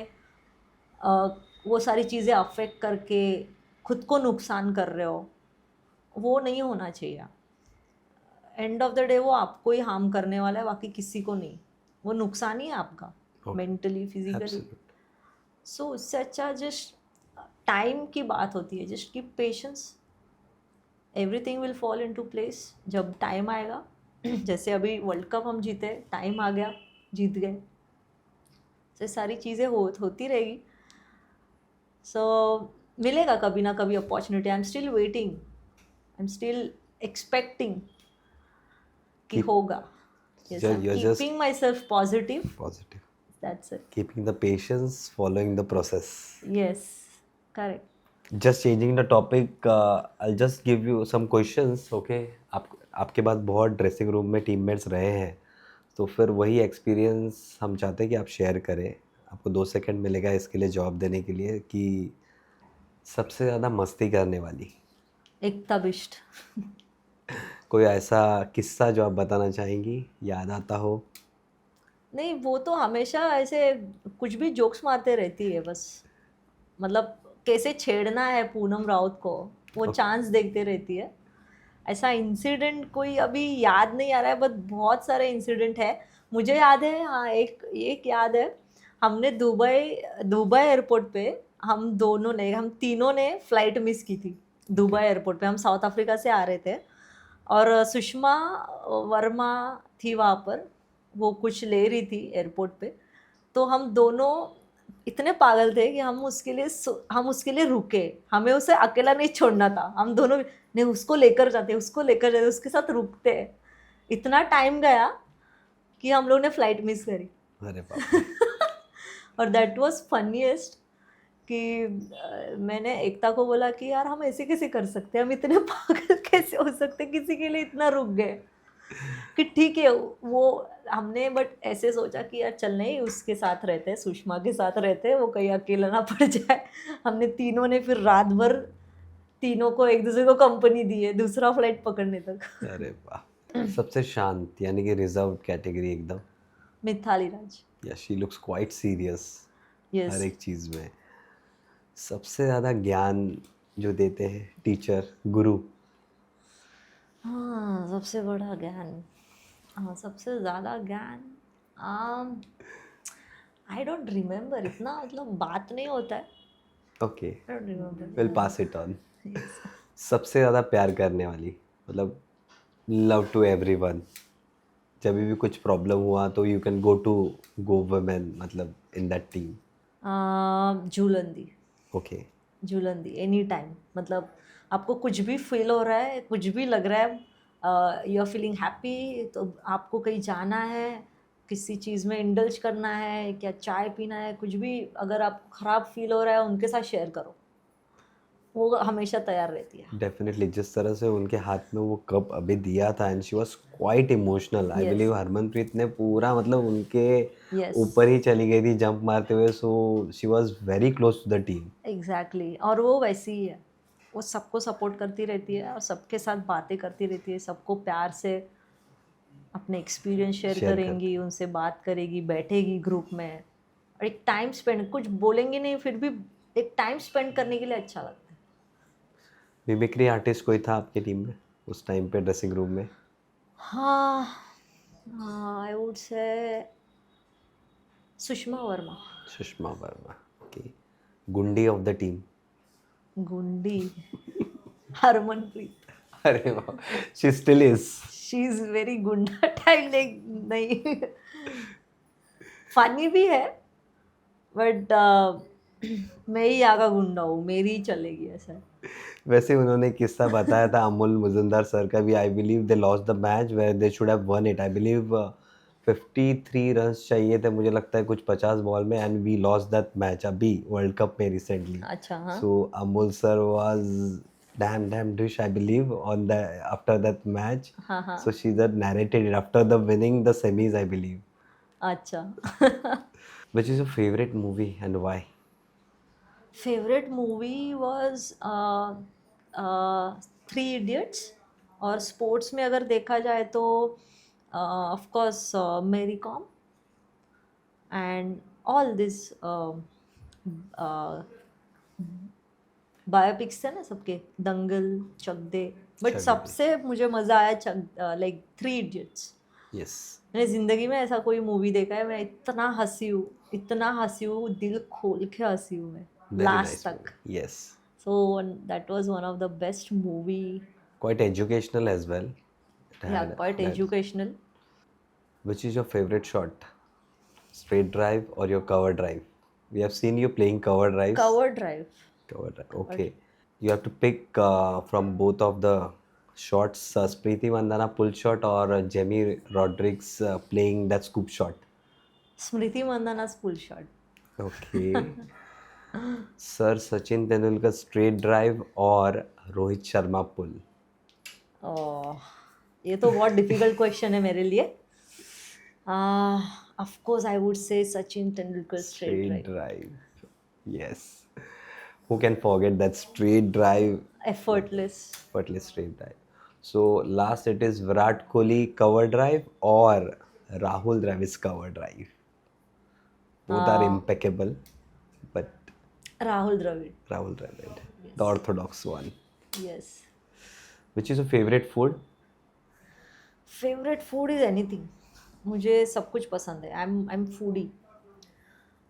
वो सारी चीज़ें अफेक्ट करके खुद को नुकसान कर रहे हो, वो नहीं होना चाहिए। एंड ऑफ द डे वो आपको ही हार्म करने वाला है, बाकी किसी को नहीं, वो नुकसान ही है आपका Okay. Mentally physically. Absolutely. सो उससे अच्छा जस्ट टाइम की बात होती है, just keep patience, everything will fall into place जब टाइम आएगा। जैसे अभी वर्ल्ड कप हम जीते, टाइम आ गया, जीत गए, तो सारी चीज़ें होती रहेगी। सो मिलेगा कभी ना कभी opportunity, I am still waiting, I am still expecting कि Keep, होगा। Yes, I am you're just keeping my self positive, positive. That's it. Keeping the patience, following the process. Yes, correct. Just changing the topic, I'll just give you some questions, okay? आपके बाद बहुत dressing room में teammates रहे हैं, तो फिर वही experience हम चाहते हैं कि आप शेयर करें। आपको 2 सेकंड मिलेगा इसके लिए जवाब देने के लिए कि सबसे ज़्यादा मस्ती करने वाली एकता बिष्ट। कोई ऐसा किस्सा जो आप बताना चाहेंगी, याद आता हो? नहीं, वो तो हमेशा ऐसे कुछ भी जोक्स मारते रहती है बस, मतलब कैसे छेड़ना है पूनम राउत को वो चांस देखते रहती है। ऐसा इंसिडेंट कोई अभी याद नहीं आ रहा है, बट बहुत सारे इंसिडेंट है। मुझे याद है, हाँ, एक याद है, हमने दुबई एयरपोर्ट पे हम तीनों ने फ्लाइट मिस की थी। दुबई एयरपोर्ट पे हम साउथ अफ्रीका से आ रहे थे, और सुषमा वर्मा थी वहाँ पर, वो कुछ ले रही थी एयरपोर्ट पे, तो हम दोनों इतने पागल थे कि हम उसके लिए रुके, हमें उसे अकेला नहीं छोड़ना था, हम दोनों ने उसको लेकर जाते उसके साथ रुकते। इतना टाइम गया कि हम लोग ने फ्लाइट मिस करी। अरे बाप रे। और दैट वाज फनीएस्ट कि मैंने एकता को बोला कि यार हम ऐसे कैसे कर सकते हैं, हम इतने पागल कैसे हो सकते, किसी के लिए इतना रुक गए। कि ठीक है वो हमने बट ऐसे सोचा कि यार चल नहीं, उसके साथ रहते हैं, सुषमा के साथ रहते हैं, वो कहीं अकेला ना पड़ जाए। हमने तीनों ने फिर रात भर तीनों को एक दूसरे को कंपनी दी है दूसरा फ्लाइट पकड़ने तक। अरे वाह। सबसे शांत यानी कि रिजर्व कैटेगरी एकदम? मिताली राज। या she looks quite serious yes. हर एक चीज़ में। सबसे ज़्यादा ज्ञान जो देते हैं टीचर, गुरु? हाँ, सबसे बड़ा ज्ञान, हाँ सबसे ज़्यादा ज्ञान, आई डोंट रिमेम्बर, इतना मतलब बात नहीं होता है। Okay, I don't remember. Will pass it on. सबसे ज़्यादा प्यार करने वाली, मतलब लव टू एवरीवन, जब भी कुछ प्रॉब्लम हुआ तो यू कैन गो वुमेन, मतलब in that team? Jhulan okay. The any time, मतलब आपको कुछ भी फील हो रहा है, कुछ भी लग रहा है, यू आर फीलिंग हैप्पी, तो आपको कहीं जाना है, किसी चीज़ में इंडल्ज करना है, क्या चाय पीना है, कुछ भी अगर आपको ख़राब फील हो रहा है उनके साथ शेयर करो, वो हमेशा तैयार रहती है। डेफिनेटली जिस तरह से उनके हाथ में वो कप अभी दिया था and she was quite emotional, I yes, believe Harmanpreet ने पूरा मतलब उनके यस, ऊपर ही चली गई थी जंप मारते हुए, so she was very close to the team. Exactly. और वो वैसी ही है, वो सबको सपोर्ट करती रहती है और सबके साथ बातें करती रहती है, सबको प्यार से अपने एक्सपीरियंस शेयर शेयर करते करेंगी, उनसे बात करेगी, बैठेगी ग्रुप में, और एक टाइम स्पेंड, कुछ बोलेंगे नहीं फिर भी एक टाइम स्पेंड करने के लिए अच्छा लगता है। मिमिक्री आर्टिस्ट कोई था आपकी टीम में उस टाइम पे ड्रेसिंग रूम में? हाँ, I would say Sushma Verma. Sushma Verma, okay. गुंडी ऑफ द टीम? गुंडी हरमनप्रीत। अरे वाह, she still is. She is very गुंडा टाइप, नहीं, फनी भी है बट मैं ही आगा गुंडा हूँ, मेरी ही चलेगी ऐसा। वैसे उन्होंने किस्सा बताया था अमूल मुजुमदार सर का भी, I believe they lost the match where they should have won it, I believe 53 runs चाहिए थे मुझे लगता है कुछ 50 बॉल में, and we lost that match अभी वर्ल्ड कप में रिसेंटली। अच्छा, हाँ, so Amol sir was damn dish I believe on the after that match. हाँ, हाँ, So she that narrated it after the winning the semis I believe. अच्छा। Which is your favorite movie and why? Favourite movie was three idiots. और sports में अगर देखा जाए तो of course मेरी com and all this biopics है ना सबके, दंगल, चक दे, बट चक दे। सबसे मुझे मज़ा आया लाइक थ्री इडियट्स। Yes. मैंने ज़िंदगी में ऐसा कोई मूवी देखा है, मैं इतना हंसी हूँ, दिल खोल के हंसी हूँ मैं Very लास्ट nice तक। movie. Yes. So that was one of the best movie. Quite educational as well. It Yeah, had quite that. educational. Which is your favorite shot? Straight drive or your cover drive? We have seen you playing cover drives. Cover drive. Cover drive. Okay. You have to pick from both of the shots, Spriti Mandana pull shot or Jamie Rodriguez playing that scoop shot. Smriti Mandana's pull shot. Okay. Sir Sachin Tendulkar straight drive or Rohit Sharma pull? Oh, ये तो बहुत difficult question है मेरे लिए। Of course I would say Sachin Tendulkar straight Straight drive. drive. Yes. Who can forget that straight drive? Effortless. Effortless straight drive. So last it is Virat Kohli cover drive or Rahul Dravid's cover drive. Both are impeccable, but Rahul Dravid. Rahul Dravid, the orthodox one. Yes. Which is your favorite food? Favourite food is anything. मुझे सब कुछ पसंद है। I M foodie.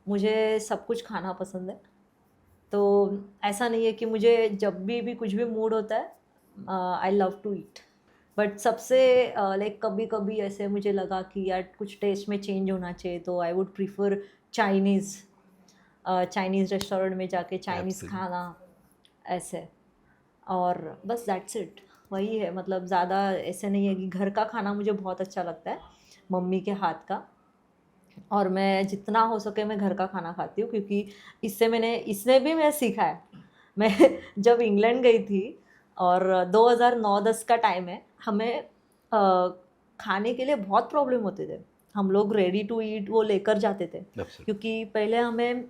मुझे सब कुछ खाना पसंद है। तो ऐसा नहीं है कि मुझे जब भी कुछ भी मूड होता है, I love to eat. But सबसे लाइक कभी कभी ऐसे मुझे लगा कि यार कुछ टेस्ट में चेंज होना चाहिए, तो I would prefer Chinese restaurant में जाके चाइनीज़ Absolutely. खाना ऐसे। और बस दैट्स इट, वही है। मतलब ज़्यादा ऐसे नहीं है कि घर का खाना मुझे बहुत अच्छा लगता है, मम्मी के हाथ का। और मैं जितना हो सके मैं घर का खाना खाती हूँ, क्योंकि इसने भी मैं सीखा है। मैं जब इंग्लैंड गई थी और 2009-10 का टाइम है, हमें खाने के लिए बहुत प्रॉब्लम होते थे। हम लोग रेडी टू ईट वो लेकर जाते थे, Absolutely. क्योंकि पहले हमें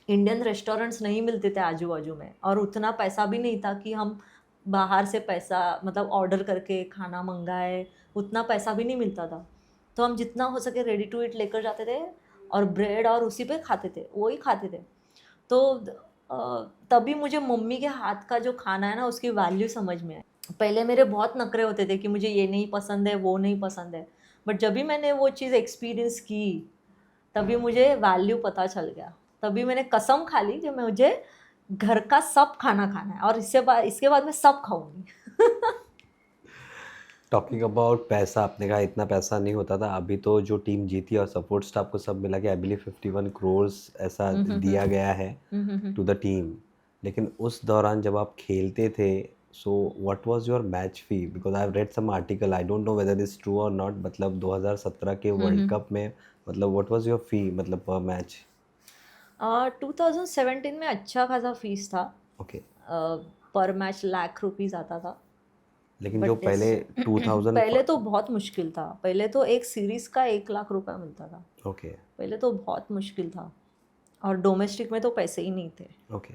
इंडियन रेस्टोरेंट्स नहीं मिलते थे आजू बाजू में, और उतना पैसा भी नहीं था कि हम बाहर से पैसा मतलब ऑर्डर करके खाना मंगाए, उतना पैसा भी नहीं मिलता था। तो हम जितना हो सके रेडी टू ईट लेकर जाते थे और ब्रेड और उसी पे खाते थे, वही खाते थे। तो तभी मुझे मम्मी के हाथ का जो खाना है ना उसकी वैल्यू समझ में आई। पहले मेरे बहुत नखरे होते थे कि मुझे ये नहीं पसंद है, वो नहीं पसंद है, बट जब भी मैंने वो चीज़ एक्सपीरियंस की तभी मुझे वैल्यू पता चल गया। तभी मैंने कसम खा ली कि मुझे घर का सब खाना खाना है और इसके बाद मैं सब खाऊंगी। टॉकिंग अबाउट पैसा, आपने कहा इतना पैसा नहीं होता था, अभी तो जो टीम जीती और सपोर्ट स्टाफ को सब मिला के आई बिलीव 51 करोड़ ऐसा दिया गया है टू द टीम। लेकिन उस दौरान जब आप खेलते थे So what was your match fee? Because I've read some article, I don't know whether it's true or not. मतलब 2017 के वर्ल्ड कप में मतलब what was your fee मतलब per match? 2017 में अच्छा खासा फीस था, Okay. पर मैच ₹1,00,000 आता था। लेकिन जो बट पहले 2000 पहले तो बहुत मुश्किल था, पहले तो एक सीरीज़ का ₹1,00,000 मिलता था, ओके पहले तो बहुत मुश्किल था। और डोमेस्टिक में तो पैसे ही नहीं थे। ओके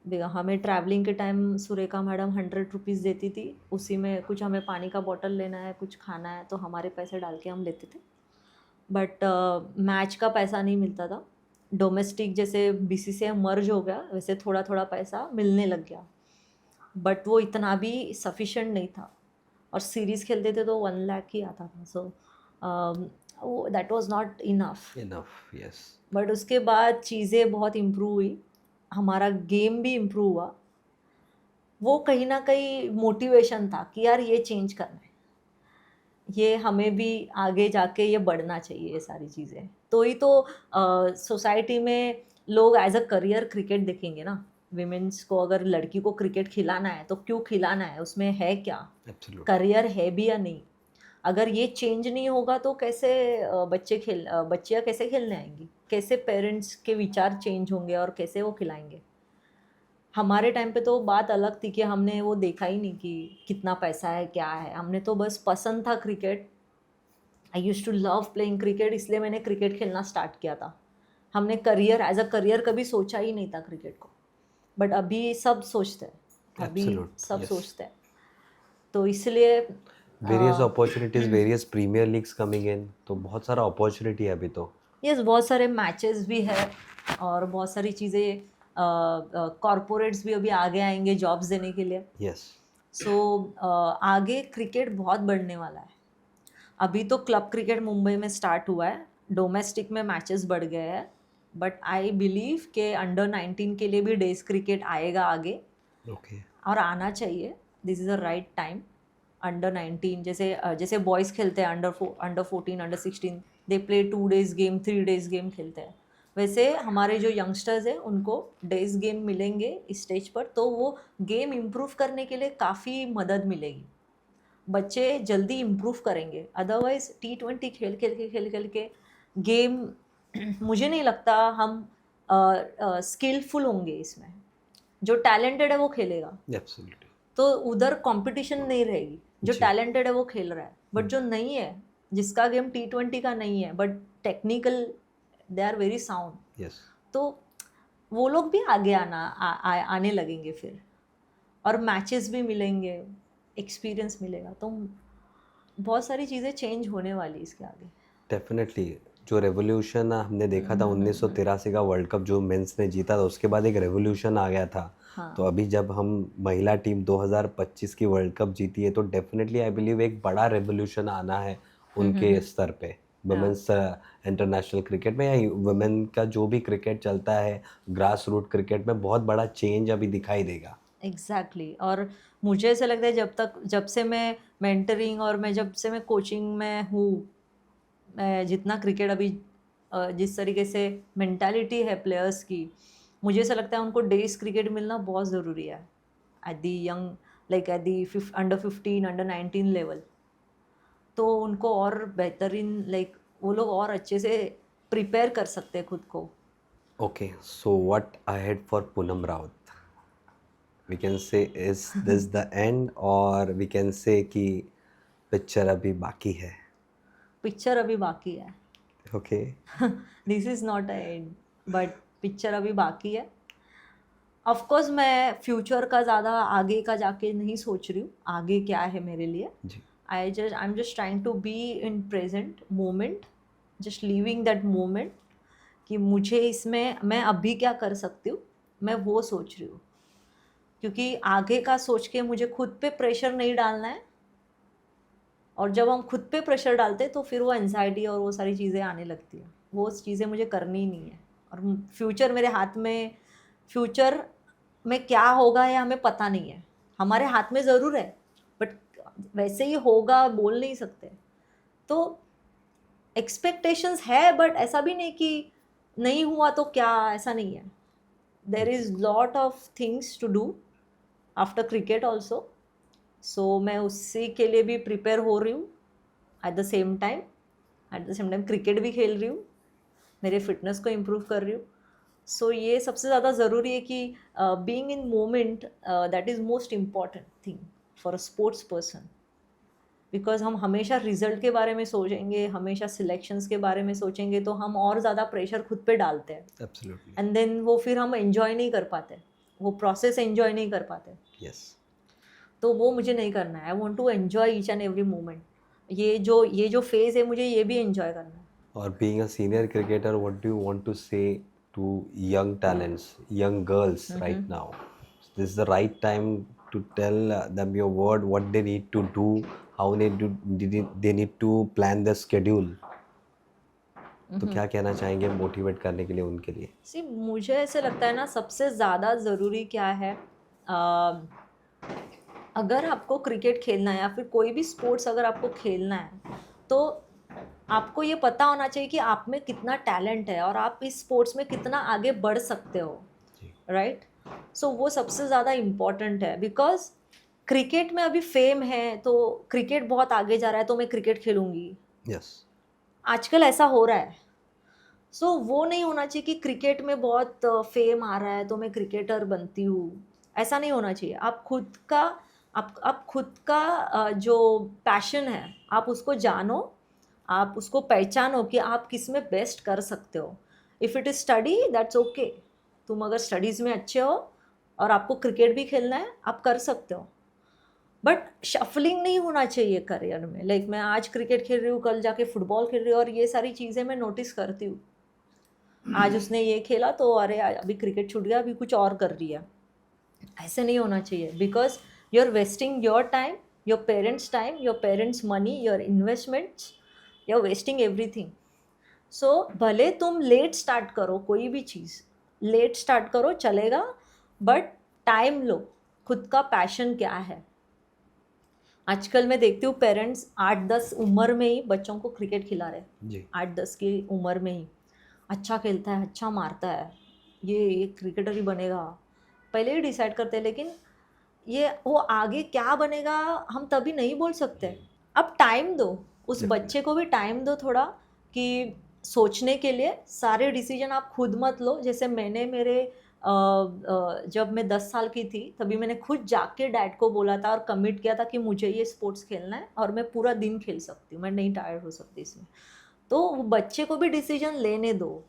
हमें ट्रैवलिंग के टाइम सुरेखा मैडम ₹100 देती थी, उसी में कुछ हमें पानी का बॉटल लेना है, कुछ खाना है, तो हमारे पैसे डाल के हम लेते थे। बट मैच का पैसा नहीं मिलता था। डोमेस्टिक जैसे बीसीसीआई मर्ज हो गया, वैसे थोड़ा थोड़ा पैसा मिलने लग गया, बट वो इतना भी सफिशेंट नहीं था। और सीरीज़ खेलते थे तो 1 लाख ही आता था, so that was not enough. Enough yes but उसके बाद चीज़ें बहुत इम्प्रूव हुई, हमारा गेम भी इम्प्रूव हुआ। वो कहीं ना कहीं मोटिवेशन था कि यार ये चेंज करना है, ये हमें भी आगे जाके ये बढ़ना चाहिए, ये सारी चीज़ें। तो ही तो सोसाइटी में लोग एज अ करियर क्रिकेट देखेंगे ना। विमेंस को अगर लड़की को क्रिकेट खिलाना है तो क्यों खिलाना है, उसमें है क्या, एब्सोल्युटली करियर है भी या नहीं। अगर ये चेंज नहीं होगा तो कैसे बच्चियाँ कैसे खेलने आएंगी, कैसे पेरेंट्स के विचार चेंज होंगे और कैसे वो खिलाएंगे। हमारे टाइम पे तो बात अलग थी कि हमने वो देखा ही नहीं कि कितना पैसा है क्या है, हमने तो बस पसंद था cricket. I used to love playing cricket, इसलिए मैंने क्रिकेट खेलना स्टार्ट किया था। हमने करियर एज अ करियर कभी सोचा ही नहीं था क्रिकेट को। बट अभी सब सोचते हैं, अभी एब्सोल्यूट सब यस सोचते हैं। तो इसलिए various opportunities various premier leagues coming in, तो बहुत सारा अपॉर्चुनिटी है अभी तो यस, बहुत सारे मैचेस भी है और बहुत सारी चीज़ें, कॉरपोरेट्स भी अभी आगे आएंगे जॉब्स देने के लिए। यस सो आगे क्रिकेट बहुत बढ़ने वाला है। अभी तो क्लब क्रिकेट मुंबई में स्टार्ट हुआ है, डोमेस्टिक में मैचेस बढ़ गए हैं, बट आई बिलीव के अंडर 19 के लिए भी डेज क्रिकेट आएगा आगे, ओके और आना चाहिए। This is the right time. Under 19 जैसे जैसे बॉयज़ खेलते हैं, under 14 under 16, they play 2 days game 3 days game खेलते हैं। वैसे हमारे जो यंगस्टर्स हैं उनको डेज गेम मिलेंगे इस स्टेज पर, तो वो गेम इम्प्रूव करने के लिए काफ़ी मदद मिलेगी। बच्चे जल्दी इम्प्रूव करेंगे, अदरवाइज T20 खेल के गेम मुझे नहीं लगता हम स्किलफुल होंगे इसमें। जो टैलेंटेड है वो खेलेगा, एब्सोल्युटली तो उधर कंपटीशन नहीं रहेगी। जो जी टैलेंटेड है वो खेल रहा है, बट जो नहीं है, जिसका गेम T20 का नहीं है but technical, they are very sound, yes तो वो लोग भी आगे आने लगेंगे फिर, और मैचेस भी मिलेंगे, एक्सपीरियंस मिलेगा, तो बहुत सारी चीज़ें चेंज होने वाली इसके आगे। डेफिनेटली जो रेवोल्यूशन हमने देखा था 1983 का वर्ल्ड कप जो मेंस ने जीता था, उसके बाद एक रेवोल्यूशन आ गया था। तो हाँ। अभी जब हम महिला टीम 2025 की वर्ल्ड कप जीती है, तो डेफिनेटली आई बिलीव एक बड़ा रेवोल्यूशन आना है उनके स्तर पे, वुमेन्स इंटरनेशनल क्रिकेट में या वुमेन का जो भी क्रिकेट चलता है, ग्रास रूट क्रिकेट में बहुत बड़ा चेंज अभी दिखाई देगा। एग्जैक्टली और मुझे ऐसा लगता है जब से मैं मेंटरिंग और जब से मैं कोचिंग में हूँ, मैं जितना क्रिकेट अभी जिस तरीके से मेंटालिटी है प्लेयर्स की, मुझे ऐसा लगता है उनको डेज क्रिकेट मिलना बहुत ज़रूरी है at the young, like at the under 15 under 19 level. तो उनको और बेहतरीन, लाइक वो लोग और अच्छे से प्रिपेयर कर सकते हैं खुद को। Okay, so what ahead for Poonam Raut? We can say is this the end, और वी कैन से कि पिक्चर अभी बाकी है? पिक्चर अभी बाकी है। Okay this is not a and, but picture अभी बाकी है। ऑफ कोर्स मैं फ्यूचर का ज़्यादा आगे का जाके नहीं सोच रही हूँ, आगे क्या है मेरे लिए। जी I am just trying to be in present moment, just living that moment, कि मुझे इसमें मैं अभी क्या कर सकती हूँ, मैं वो सोच रही हूँ। क्योंकि आगे का सोच के मुझे खुद पे प्रेशर नहीं डालना है, और जब हम खुद पे प्रेशर डालते हैं तो फिर वो एनजाइटी और वो सारी चीज़ें आने लगती हैं। वो चीज़ें मुझे करनी ही नहीं है, और फ्यूचर मेरे हाथ में, फ्यूचर में क्या होगा या हमें पता नहीं है, हमारे हाथ में ज़रूर है, बट वैसे ही होगा बोल नहीं सकते। तो एक्सपेक्टेशंस है, बट ऐसा भी नहीं कि नहीं हुआ तो क्या, ऐसा नहीं है। There is lot of things to do, after cricket also. So मैं उसी के लिए भी प्रिपेयर हो रही हूँ. At the same time cricket भी खेल रही हूँ, मेरे फिटनेस को इम्प्रूव कर रही हूँ. सो ये सबसे ज़्यादा ज़रूरी है कि being in moment, that is most important thing for a sports person. Because हम हमेशा रिजल्ट के बारे में सोचेंगे, हमेशा सिलेक्शंस के बारे में सोचेंगे, तो हम और ज़्यादा प्रेशर खुद पे डालते हैं. एब्सोल्युटली. एंड देन वो फिर हम एंजॉय नहीं कर पाते, वो प्रोसेस एंजॉय नहीं कर पाते. यस. तो वो मुझे नहीं करना है. I want to enjoy each and every moment. ये जो फेज़ है मुझे ये भी एंजॉय करना है. Or being a senior cricketer, what do you want to say to young talents, young girls right now? This is the right time to tell them your word, what they need to do, how they need to plan their schedule. तो क्या कहना चाहेंगे motivate करने के लिए उनके लिए? सी मुझे ऐसे लगता है ना, सबसे ज़्यादा ज़रूरी क्या है, अगर आपको क्रिकेट खेलना है या फिर कोई भी स्पोर्ट्स अगर आपको खेलना है, तो आपको ये पता होना चाहिए कि आप में कितना टैलेंट है और आप इस स्पोर्ट्स में कितना आगे बढ़ सकते हो. राइट. सो वो सबसे ज़्यादा इम्पॉर्टेंट है. बिकॉज क्रिकेट में अभी फेम है, तो क्रिकेट बहुत आगे जा रहा है तो मैं क्रिकेट खेलूँगी. यस. आजकल ऐसा हो रहा है. सो वो नहीं होना चाहिए कि क्रिकेट में बहुत फेम आ रहा है तो मैं क्रिकेटर बनती हूँ. ऐसा नहीं होना चाहिए. आप खुद का जो पैशन है आप उसको जानो, आप उसको पहचानो कि आप किस में बेस्ट कर सकते हो. If it is study, that's okay. तुम अगर स्टडीज़ में अच्छे हो और आपको क्रिकेट भी खेलना है, आप कर सकते हो. बट शफलिंग नहीं होना चाहिए करियर में. लाइक मैं आज क्रिकेट खेल रही हूँ, कल जाके फुटबॉल खेल रही हूँ, और ये सारी चीज़ें मैं नोटिस करती हूँ. आज उसने ये खेला तो अरे अभी क्रिकेट छूट गया, अभी कुछ और कर रही है. ऐसे नहीं होना चाहिए. Because you are wasting your time, your parents money, your investments, you are wasting everything. So भले तुम लेट स्टार्ट करो, कोई भी चीज़ लेट स्टार्ट करो चलेगा, बट टाइम लो. खुद का पैशन क्या है. आजकल मैं देखती हूँ पेरेंट्स 8-10 उम्र में ही बच्चों को क्रिकेट खिला रहे. जी. 8-10 की उम्र में ही अच्छा खेलता है, अच्छा मारता है, ये क्रिकेटर ही बनेगा, पहले ही डिसाइड करते हैं. लेकिन ये वो आगे क्या बनेगा हम तभी नहीं बोल सकते. अब टाइम दो उस बच्चे को भी, टाइम दो थोड़ा कि सोचने के लिए. सारे डिसीजन आप खुद मत लो. जैसे मैंने जब मैं 10 साल की थी तभी मैंने खुद जाके डैड को बोला था और कमिट किया था कि मुझे ये स्पोर्ट्स खेलना है और मैं पूरा दिन खेल सकती हूँ, मैं नहीं टायर्ड हो सकती इसमें. तो वो बच्चे को भी डिसीजन लेने दो.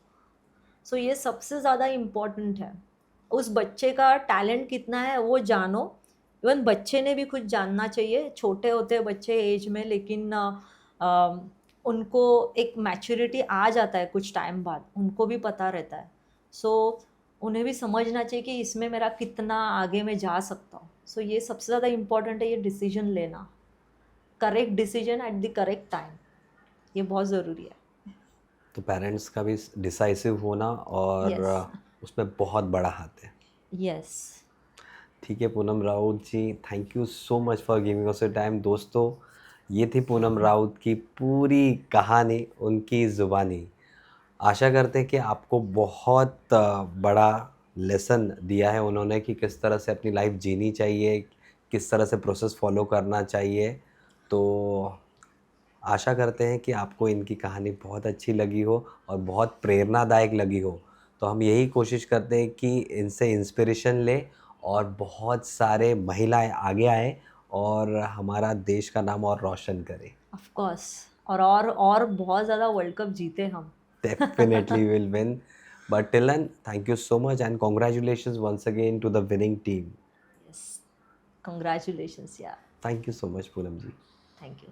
सो ये सबसे ज़्यादा इम्पॉर्टेंट है. उस बच्चे का टैलेंट कितना है वो जानो. इवन बच्चे ने भी खुद जानना चाहिए. छोटे होते हैं बच्चे एज में, लेकिन उनको एक मैच्योरिटी आ जाता है कुछ टाइम बाद, उनको भी पता रहता है. सो उन्हें भी समझना चाहिए कि इसमें मेरा कितना आगे मैं जा सकता हूँ. सो ये सबसे ज़्यादा इम्पॉर्टेंट है, ये डिसीजन लेना, correct decision at the correct time. ये बहुत ज़रूरी है. तो पेरेंट्स का भी डिसाइसिव होना और उसमें बहुत बड़ा हाथ है. यस. ठीक है Poonam Raut ji, thank you so much for giving us your time. दोस्तों, ये थी पूनम राउत की पूरी कहानी, उनकी ज़ुबानी. आशा करते हैं कि आपको बहुत बड़ा लेसन दिया है उन्होंने कि किस तरह से अपनी लाइफ जीनी चाहिए, किस तरह से प्रोसेस फॉलो करना चाहिए. तो आशा करते हैं कि आपको इनकी कहानी बहुत अच्छी लगी हो और बहुत प्रेरणादायक लगी हो. तो हम यही कोशिश करते हैं कि इनसे इंस्पिरेशन लें और बहुत सारे महिलाएं आगे आएँ और हमारा देश का नाम और रोशन करें. Of course. और बहुत ज़्यादा वर्ल्ड कप जीते हम. Definitely will win. But till then, thank you so much and congratulations once again to the winning team. Yes. Congratulations. Yeah. Thank you so much, Poonam ji. Thank you.